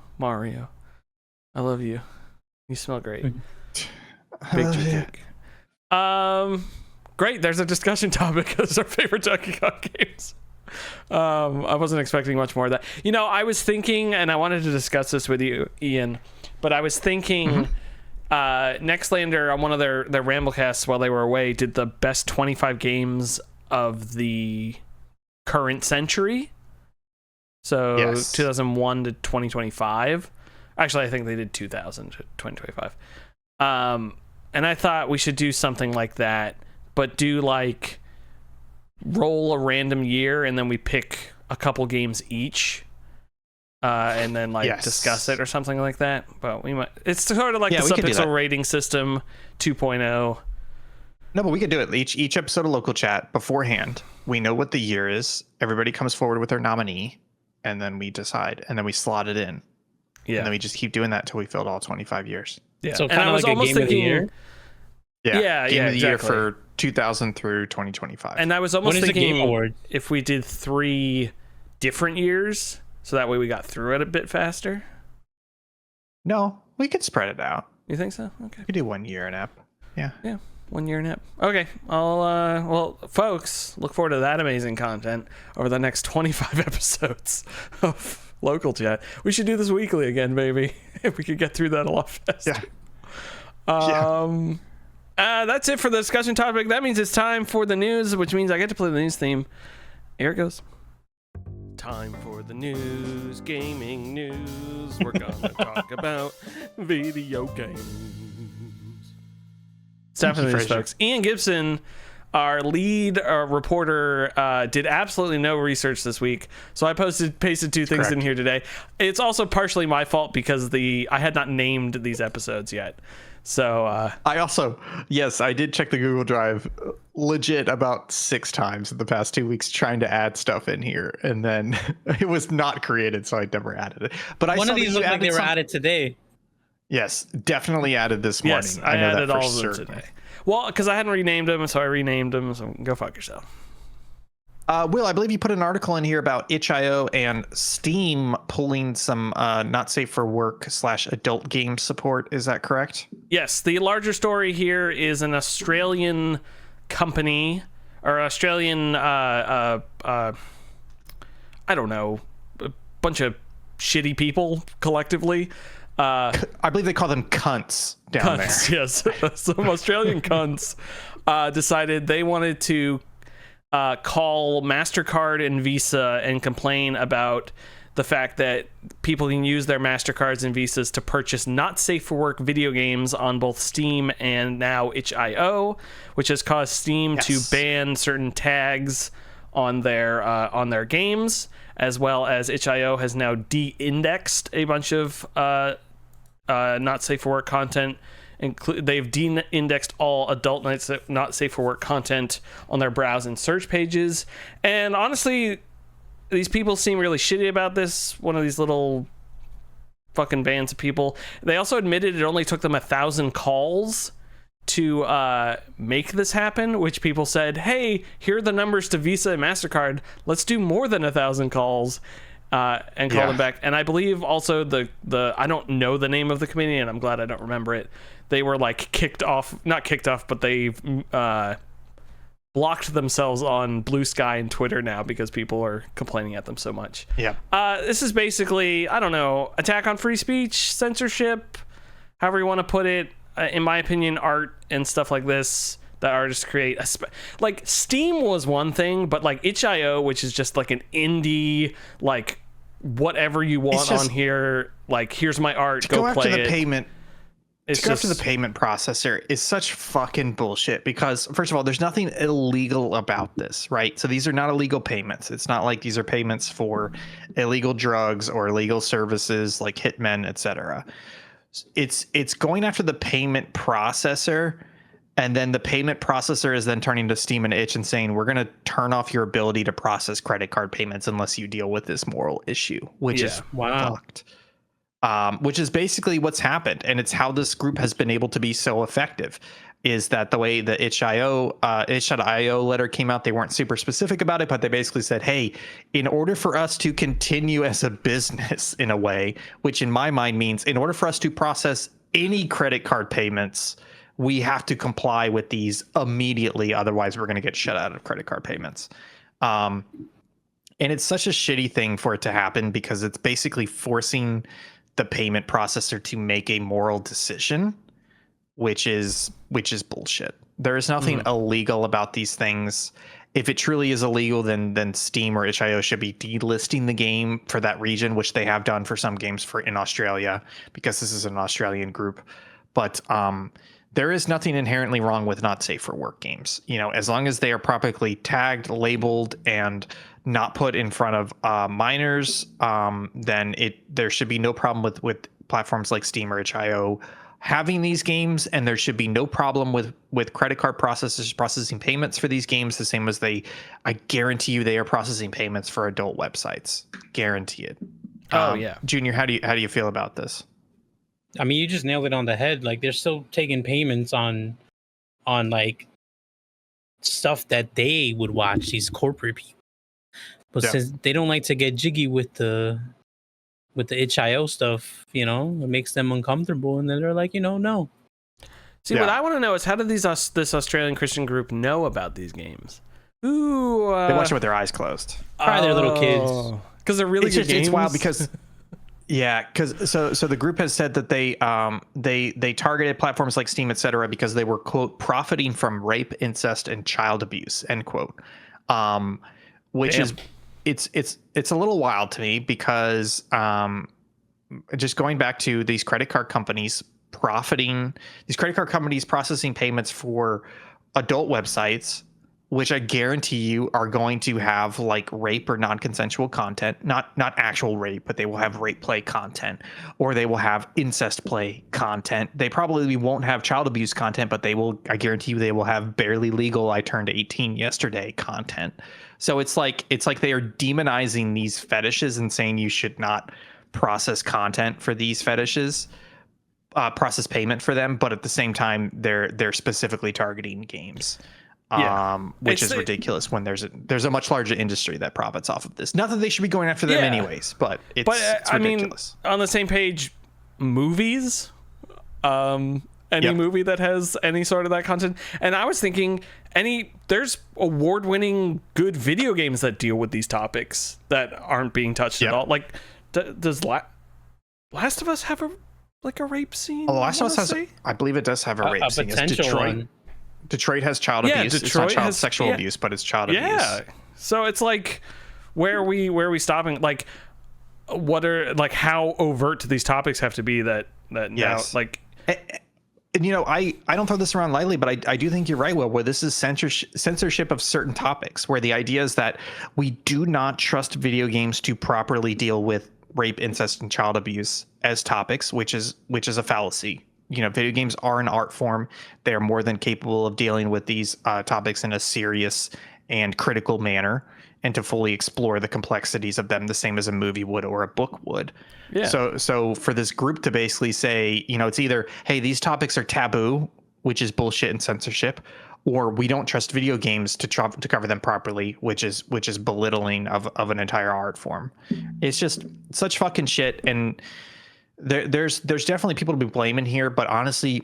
S1: I love you. You smell great. Big cake. Great. There's a discussion topic. Those are our favorite Donkey Kong games. I wasn't expecting much more of that. You know, I was thinking, and I wanted to discuss this with you, Ian, but I was thinking Nextlander on one of their Ramblecasts while they were away did the best 25 games of the current century. So 2001 to 2025. Actually, I think they did 2000 to 2025. And I thought we should do something like that, but do like roll a random year and then we pick a couple games each, and then like discuss it or something like that. But we might. It's sort of like the Subpixel rating system 2.0.
S2: No, but we could do it each episode of Local Chat beforehand. We know what the year is. Everybody comes forward with their nominee, and then we decide, and then we slot it in. Yeah. And then we just keep doing that until we filled all 25 years.
S3: Yeah. So kind of like a game of the year.
S2: Yeah. Game of the year for 2000 through 2025.
S1: And I was almost thinking if we did 3 different years, so that way we got through it a bit faster.
S2: No, we could spread it out.
S1: You think so? Okay.
S2: We could do 1 year an app. Yeah.
S1: 1 year an app. Okay. Well, folks, look forward to that amazing content over the next 25 episodes of Local Chat. We should do this weekly again, baby. If we could get through that a lot faster.
S2: Yeah.
S1: That's it for the discussion topic. That means it's time for the news, which means I get to play the news theme. Here it goes. Time for the news, gaming news. We're gonna talk about video games. Stuff of these folks. Ian Gibson, our lead reporter, did absolutely no research this week, so I pasted two things in here today. It's also partially my fault because I had not named these episodes yet. So
S2: I did check the Google Drive legit about 6 times in the past 2 weeks trying to add stuff in here, and then it was not created, so I never added it. But
S3: one of these looked like they were added today.
S2: Yes, definitely added this morning.
S1: Yes, I
S2: know
S1: added
S2: that for
S1: all of them today. Well, because I hadn't renamed them, so I renamed them. So go fuck yourself.
S2: Will, I believe you put an article in here about itch.io and Steam pulling some not safe for work / adult game support. Is that correct?
S1: Yes. The larger story here is an Australian company or Australian, I don't know, a bunch of shitty people collectively.
S2: I believe they call them cunts down there.
S1: Yes. Some Australian cunts decided they wanted to call MasterCard and Visa and complain about the fact that people can use their MasterCards and Visas to purchase not safe for work video games on both Steam and now itch.io, which has caused Steam to ban certain tags on their games, as well as itch.io has now de-indexed a bunch of not safe for work content. They've de-indexed all adult not safe for work content on their browse and search pages. And honestly, these people seem really shitty about this. One of these little fucking bands of people. They also admitted it only took them 1,000 calls to make this happen, which people said, hey, here are the numbers to Visa and MasterCard. Let's do more than 1,000 calls. And call them back. And I believe also the I don't know the name of the committee, and I'm glad I don't remember it. They were like not kicked off, but they've blocked themselves on Blue Sky and Twitter now because people are complaining at them so much.
S2: Yeah.
S1: This is basically, I don't know, attack on free speech, censorship, however you want to put it. In my opinion, art and stuff like this that artists create, like Steam was one thing, but like itch.io, which is just like an indie, like whatever you want on here, like here's my art, go play it.
S2: Go after the payment processor is such fucking bullshit because first of all, there's nothing illegal about this, right? So these are not illegal payments. It's not like these are payments for illegal drugs or illegal services like hitmen, etc. It's going after the payment processor. And then the payment processor is then turning to Steam and itch and saying, we're going to turn off your ability to process credit card payments unless you deal with this moral issue, which is fucked. Which is basically what's happened. And it's how this group has been able to be so effective is that the way the itch.io letter came out, they weren't super specific about it, but they basically said, hey, in order for us to continue as a business in a way, which in my mind means in order for us to process any credit card payments, we have to comply with these immediately. Otherwise, we're going to get shut out of credit card payments. And it's such a shitty thing for it to happen because it's basically forcing the payment processor to make a moral decision, which is bullshit. There is nothing illegal about these things. If it truly is illegal, then Steam or itch.io should be delisting the game for that region, which they have done for some games in Australia because this is an Australian group. But there is nothing inherently wrong with not safe for work games. You know, as long as they are properly tagged, labeled, and not put in front of minors, then there should be no problem with platforms like Steam or itch.io having these games, and there should be no problem with credit card processors processing payments for these games, the same as I guarantee you they are processing payments for adult websites. Guarantee it. Junior, how do you feel about this?
S3: I mean, you just nailed it on the head. Like, they're still taking payments on like stuff that they would watch, these corporate people. But since they don't like to get jiggy with the itch.io stuff, you know, it makes them uncomfortable, and then they're like, no.
S1: See, what I want to know is how did this Australian Christian group know about these games? Ooh,
S2: they watch it with their eyes closed.
S3: Probably their little kids,
S1: because they're really good games.
S2: It's wild because. Yeah, because so the group has said that they targeted platforms like Steam, etc., because they were, quote, profiting from rape, incest, and child abuse, end quote. which
S1: Damn.
S2: is it's a little wild to me because just going back to these credit card companies processing payments for adult websites, which I guarantee you are going to have like rape or non-consensual content, not actual rape, but they will have rape play content, or they will have incest play content. They probably won't have child abuse content, but I guarantee you they will have barely legal I turned 18 yesterday content. So it's like they are demonizing these fetishes and saying you should not process content for these fetishes, process payment for them, but at the same time they're specifically targeting games. Which is ridiculous when there's a much larger industry that profits off of this. Not that they should be going after them anyways, but it's ridiculous.
S1: I mean, on the same page, movies, any movie that has any sort of that content. And I was thinking there's award-winning good video games that deal with these topics that aren't being touched at all. Like, does Last of Us have a rape scene?
S2: Oh, Last of Us has, I believe it does have a rape scene. Detroit has child abuse. It's not child sexual abuse, but it's child abuse. Yeah.
S1: So it's like, where are we stopping? Like, what are, like, how overt do these topics have to be that now, like,
S2: and you know, I don't throw this around lightly, but I do think you're right, Will, where this is censorship of certain topics, where the idea is that we do not trust video games to properly deal with rape, incest, and child abuse as topics, which is a fallacy. You know, video games are an art form. They are more than capable of dealing with these topics in a serious and critical manner, and to fully explore the complexities of them the same as a movie would or a book would. Yeah. So for this group to basically say, you know, it's either, hey, these topics are taboo, which is bullshit and censorship, or we don't trust video games to cover them properly, which is belittling of an entire art form. It's just such fucking shit. And there's definitely people to be blaming here, but honestly,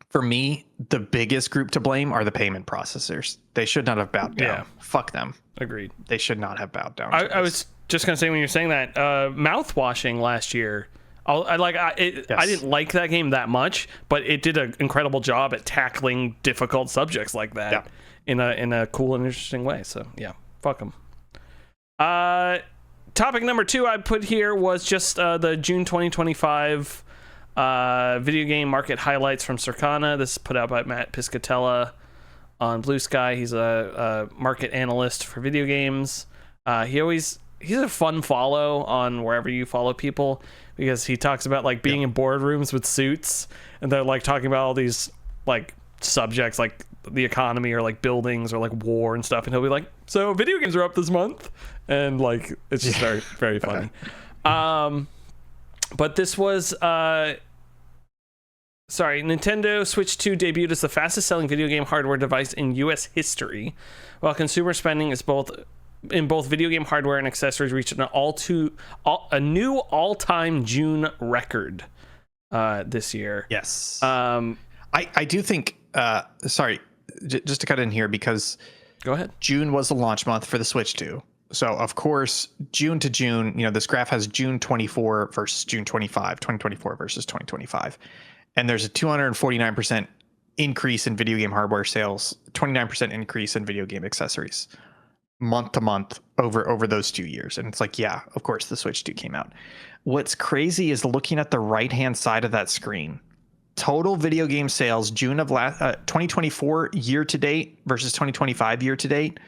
S2: for me, the biggest group to blame are the payment processors. They should not have bowed down. Yeah. Fuck them.
S1: Agreed.
S2: They should not have bowed down.
S1: I was just gonna say, when you're saying that, mouthwashing last year, I didn't like that game that much, but it did an incredible job at tackling difficult subjects like that in a cool and interesting way. So yeah, fuck them. Topic number 2 I put here was just the June 2025 video game market highlights from Circana. This is put out by Matt Piscatella on Blue Sky. He's a market analyst for video games. He's a fun follow on wherever you follow people, because he talks about like being in boardrooms with suits, and they're like talking about all these like subjects like the economy or like buildings or like war and stuff, and he'll be like, so video games are up this month, and like it's just very, very funny. But this was Nintendo Switch 2 debuted as the fastest selling video game hardware device in US history, while consumer spending is both video game hardware and accessories reached a new all-time June record this year.
S2: Yes. I do think just to cut in here, because
S1: go ahead.
S2: June was the launch month for the Switch 2. So of course, June to June, you know, this graph has June 24 versus June 25, 2024 versus 2025. And there's a 249% increase in video game hardware sales, 29% increase in video game accessories month to month over those 2 years. And it's like, yeah, of course the Switch 2 came out. What's crazy is looking at the right-hand side of that screen. Total video game sales June of 2024 year to date versus 2025 year to date,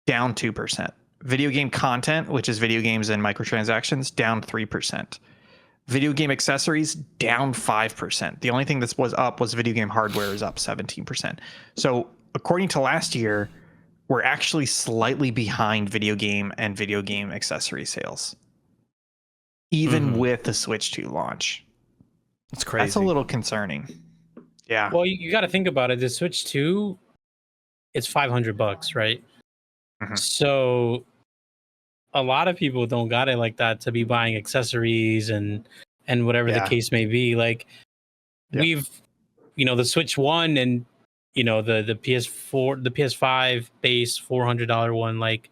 S2: down 2%. Video game content, which is video games and microtransactions, down 3%. Video game accessories, down 5%. The only thing that was up was video game hardware is up 17%. So according to last year, we're actually slightly behind video game and video game accessory sales, even with the Switch 2 launch.
S1: It's crazy.
S2: That's a little concerning. Yeah.
S3: Well, you got to think about it. The Switch 2, it's $500, right? Mm-hmm. So a lot of people don't got it like that to be buying accessories and whatever the case may be. Like we've, you know, the Switch 1 and, you know, the PS4, the PS5 base $400 one. Like,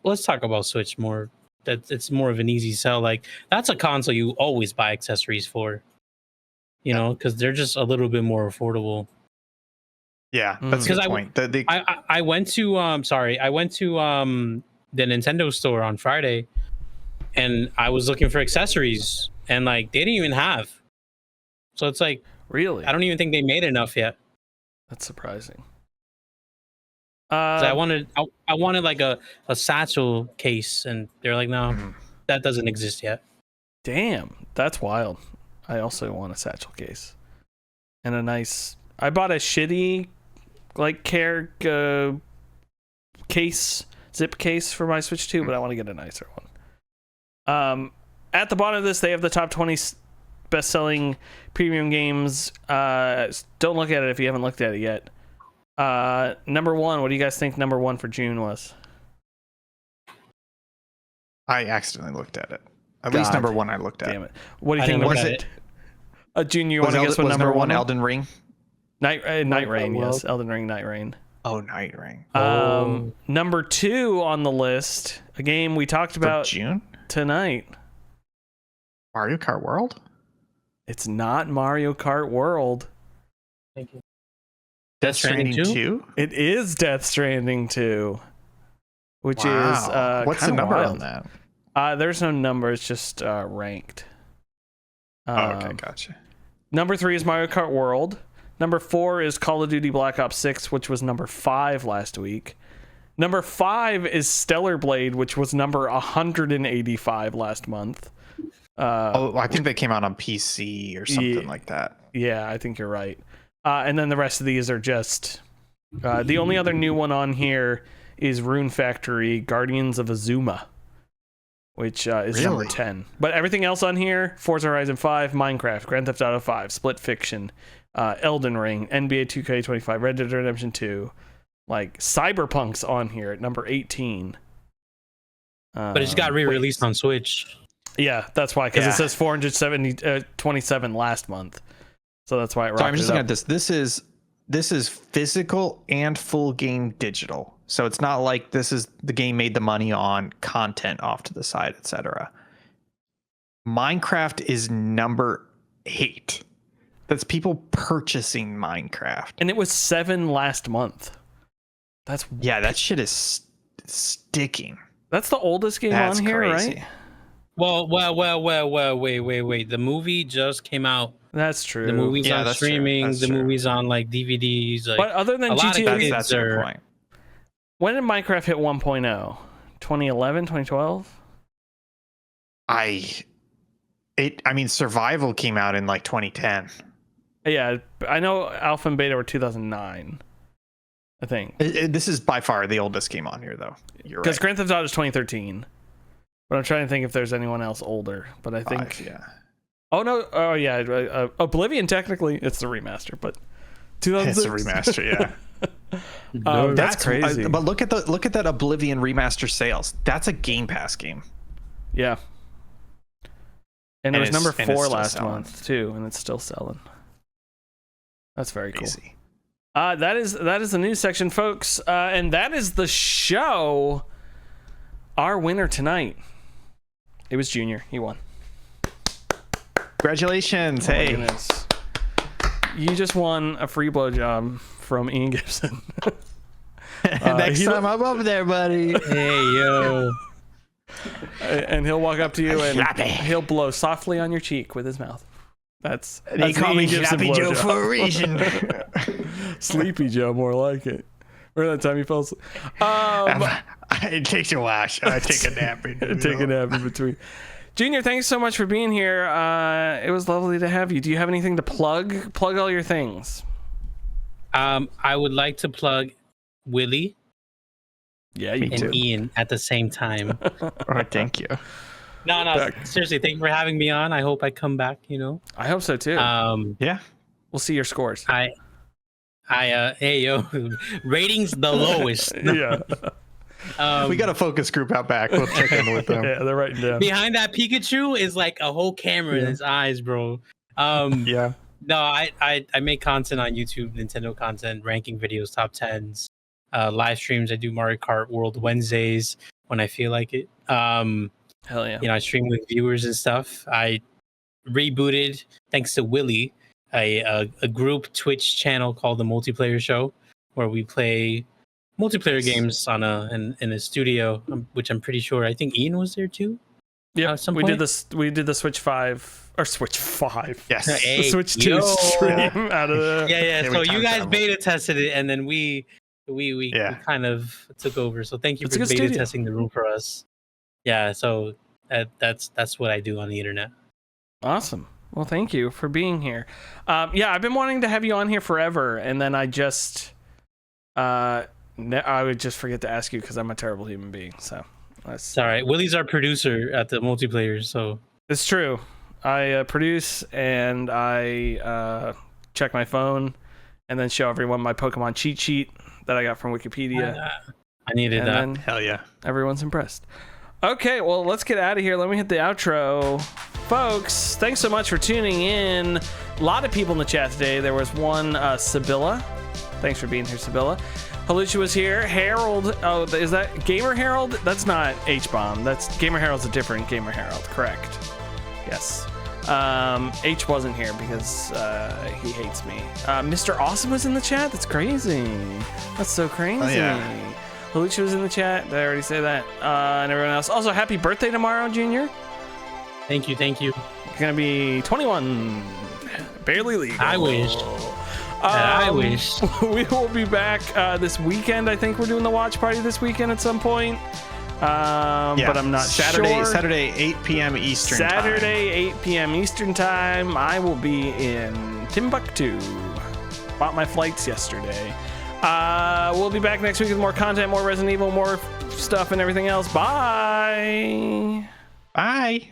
S3: let's talk about Switch more. That it's more of an easy sell. Like, that's a console you always buy accessories for, you know, because they're just a little bit more affordable.
S2: Yeah, that's a good point.
S3: I went to I went to the Nintendo store on Friday, and I was looking for accessories, and like they didn't even have. So it's like,
S1: really,
S3: I don't even think they made enough yet.
S1: That's surprising.
S3: 'Cause I wanted like a satchel case, and they're like, no, that doesn't exist yet.
S1: Damn, that's wild. I also want a satchel case and a nice. I bought a shitty like case, zip case for my Switch 2, but I want to get a nicer one. At the bottom of this, they have the top 20 best-selling premium games. Don't look at it if you haven't looked at it yet. Number one, what do you guys think number one for June was?
S2: I accidentally looked at it. At least number one I looked at.
S1: Damn it. What do you think
S2: was it?
S1: June, you want to guess what
S2: was
S1: number one?
S2: Elden Ring?
S1: Night Rain, yes. Elden Ring, Night Rain.
S2: Oh, Night Rain.
S1: Number two on the list, a game we talked about
S2: June
S1: tonight.
S2: Mario Kart World?
S1: It's not Mario Kart World.
S3: Thank you.
S2: Death Stranding 2?
S1: It is Death Stranding 2, which is
S2: what's the number on that?
S1: There's no number. It's just ranked.
S2: Okay, gotcha.
S1: Number 3 is Mario Kart World. Number 4 is Call of Duty Black Ops 6, which was number 5 last week. Number 5 is Stellar Blade, which was number 185 last month.
S2: I think they came out on PC or something like that.
S1: Yeah, I think you're right. And then the rest of these are just... the only other new one on here is Rune Factory Guardians of Azuma, which is number 10. But everything else on here, Forza Horizon 5, Minecraft, Grand Theft Auto 5, Split Fiction, Elden Ring, NBA 2K25, Red Dead Redemption 2, like Cyberpunk's on here at number 18.
S3: But it's got re-released on Switch.
S1: Yeah, that's why, because it says 427 last month. So that's why it rocked.
S2: So I'm just looking at this. This is physical and full game digital. So it's not like this is the game made the money on content off to the side, etc. Minecraft is number 8. That's people purchasing Minecraft.
S1: And it was 7 last month.
S2: That shit is sticking.
S1: That's the oldest game on here,
S2: crazy.
S1: right?
S3: Well, wait. The movie just came out.
S1: That's true.
S3: The movie's on streaming. The movie's on like DVDs. Like,
S1: but other than GTA,
S2: that's your point.
S1: When did Minecraft hit 1.0? 2011, 2012?
S2: I mean, Survival came out in like 2010.
S1: Yeah, I know Alpha and Beta were 2009. I think.
S2: This is by far the oldest game on here, though. You're right.
S1: Because Grand Theft Auto is 2013. But I'm trying to think if there's anyone else older. But I think...
S2: 5, yeah.
S1: Oh, no. Oh, yeah. Oblivion, technically, it's the remaster, but... 2006.
S2: It's a remaster, yeah.
S1: That's crazy.
S2: But look at that Oblivion remaster sales. That's a Game Pass game.
S1: Yeah. And it was number 4 last
S2: selling.
S1: month, too, and it's still selling. That's very cool.
S2: Easy.
S1: That is the news section, folks. And that is the show. Our winner tonight. It was Junior. He won.
S2: Congratulations.
S1: Oh,
S2: hey.
S1: You just won a free blowjob from Ian Gibson.
S2: Next time I'm up there, buddy.
S3: Hey, yo.
S1: And he'll walk up to you and he'll blow softly on your cheek with his mouth. That's
S2: they call me Slappy Joe for a reason.
S1: Sleepy Joe, more like it. Remember that time you fell asleep?
S2: It takes a while. I take a nap.
S1: Take a nap in between. Junior, thanks so much for being here. It was lovely to have you. Do you have anything to plug? Plug all your things.
S3: I would like to plug Willie.
S1: Yeah,
S3: and too. Ian at the same time.
S2: All right, thank you.
S3: No, seriously, thank you for having me on. I hope I come back,
S1: I hope so too.
S2: Yeah.
S1: We'll see your scores.
S3: Hey, yo, ratings the lowest.
S1: Yeah.
S2: We got a focus group out back. We'll check in with them.
S1: Yeah, they're writing down.
S3: Behind that Pikachu is like a whole camera in his eyes, bro.
S2: Yeah.
S3: No, I make content on YouTube, Nintendo content, ranking videos, top 10s, live streams. I do Mario Kart World Wednesdays when I feel like it.
S1: Hell yeah.
S3: I stream with viewers and stuff. I rebooted, thanks to Willie, a group Twitch channel called The Multiplayer Show. where we play multiplayer games on in a studio, which I'm pretty sure I think Ian was there too.
S1: Yeah, we did this. We did the Switch 5 or Switch 5.
S2: Yes,
S3: Hey,
S1: the Switch 2 stream out of the.
S3: Yeah. So you guys beta tested it, and then we kind of took over. So thank you for beta testing the room for us. Yeah, so that's what I do on the internet.
S1: Awesome. Well, thank you for being here. Yeah, I've been wanting to have you on here forever, and then I just I would just forget to ask you because I'm a terrible human being. So
S3: that's all right. Willie's our producer at the multiplayer, so
S1: it's true. I produce and I check my phone, and then show everyone my Pokemon cheat sheet that I got from Wikipedia.
S3: I needed that.
S2: Hell yeah!
S1: Everyone's impressed. Okay, well, let's get out of here. Let me hit the outro. Folks, thanks so much for tuning in. A lot of people in the chat today. There was one, Sibylla. Thanks for being here, Sibylla. Halucha was here. Harold. Oh, is that Gamer Harold? That's not H-Bomb. That's Gamer Harold's a different Gamer Harold. Correct. Yes. H wasn't here because he hates me. Mr. Awesome was in the chat. That's crazy. That's so crazy.
S2: Oh, yeah.
S1: Halucha was in the chat. Did I already say that? And everyone else. Also, happy birthday tomorrow, Junior.
S3: Thank you.
S1: You're gonna be 21. Barely legal.
S3: I wish. I wish.
S1: We will be back this weekend. I think we're doing the watch party this weekend at some point. But I'm not sure.
S2: Saturday, 8 p.m. Eastern time.
S1: Saturday, 8 p.m. Eastern time. I will be in Timbuktu. Bought my flights yesterday. We'll be back next week with more content, more Resident Evil, more stuff, and everything else. Bye.
S2: Bye.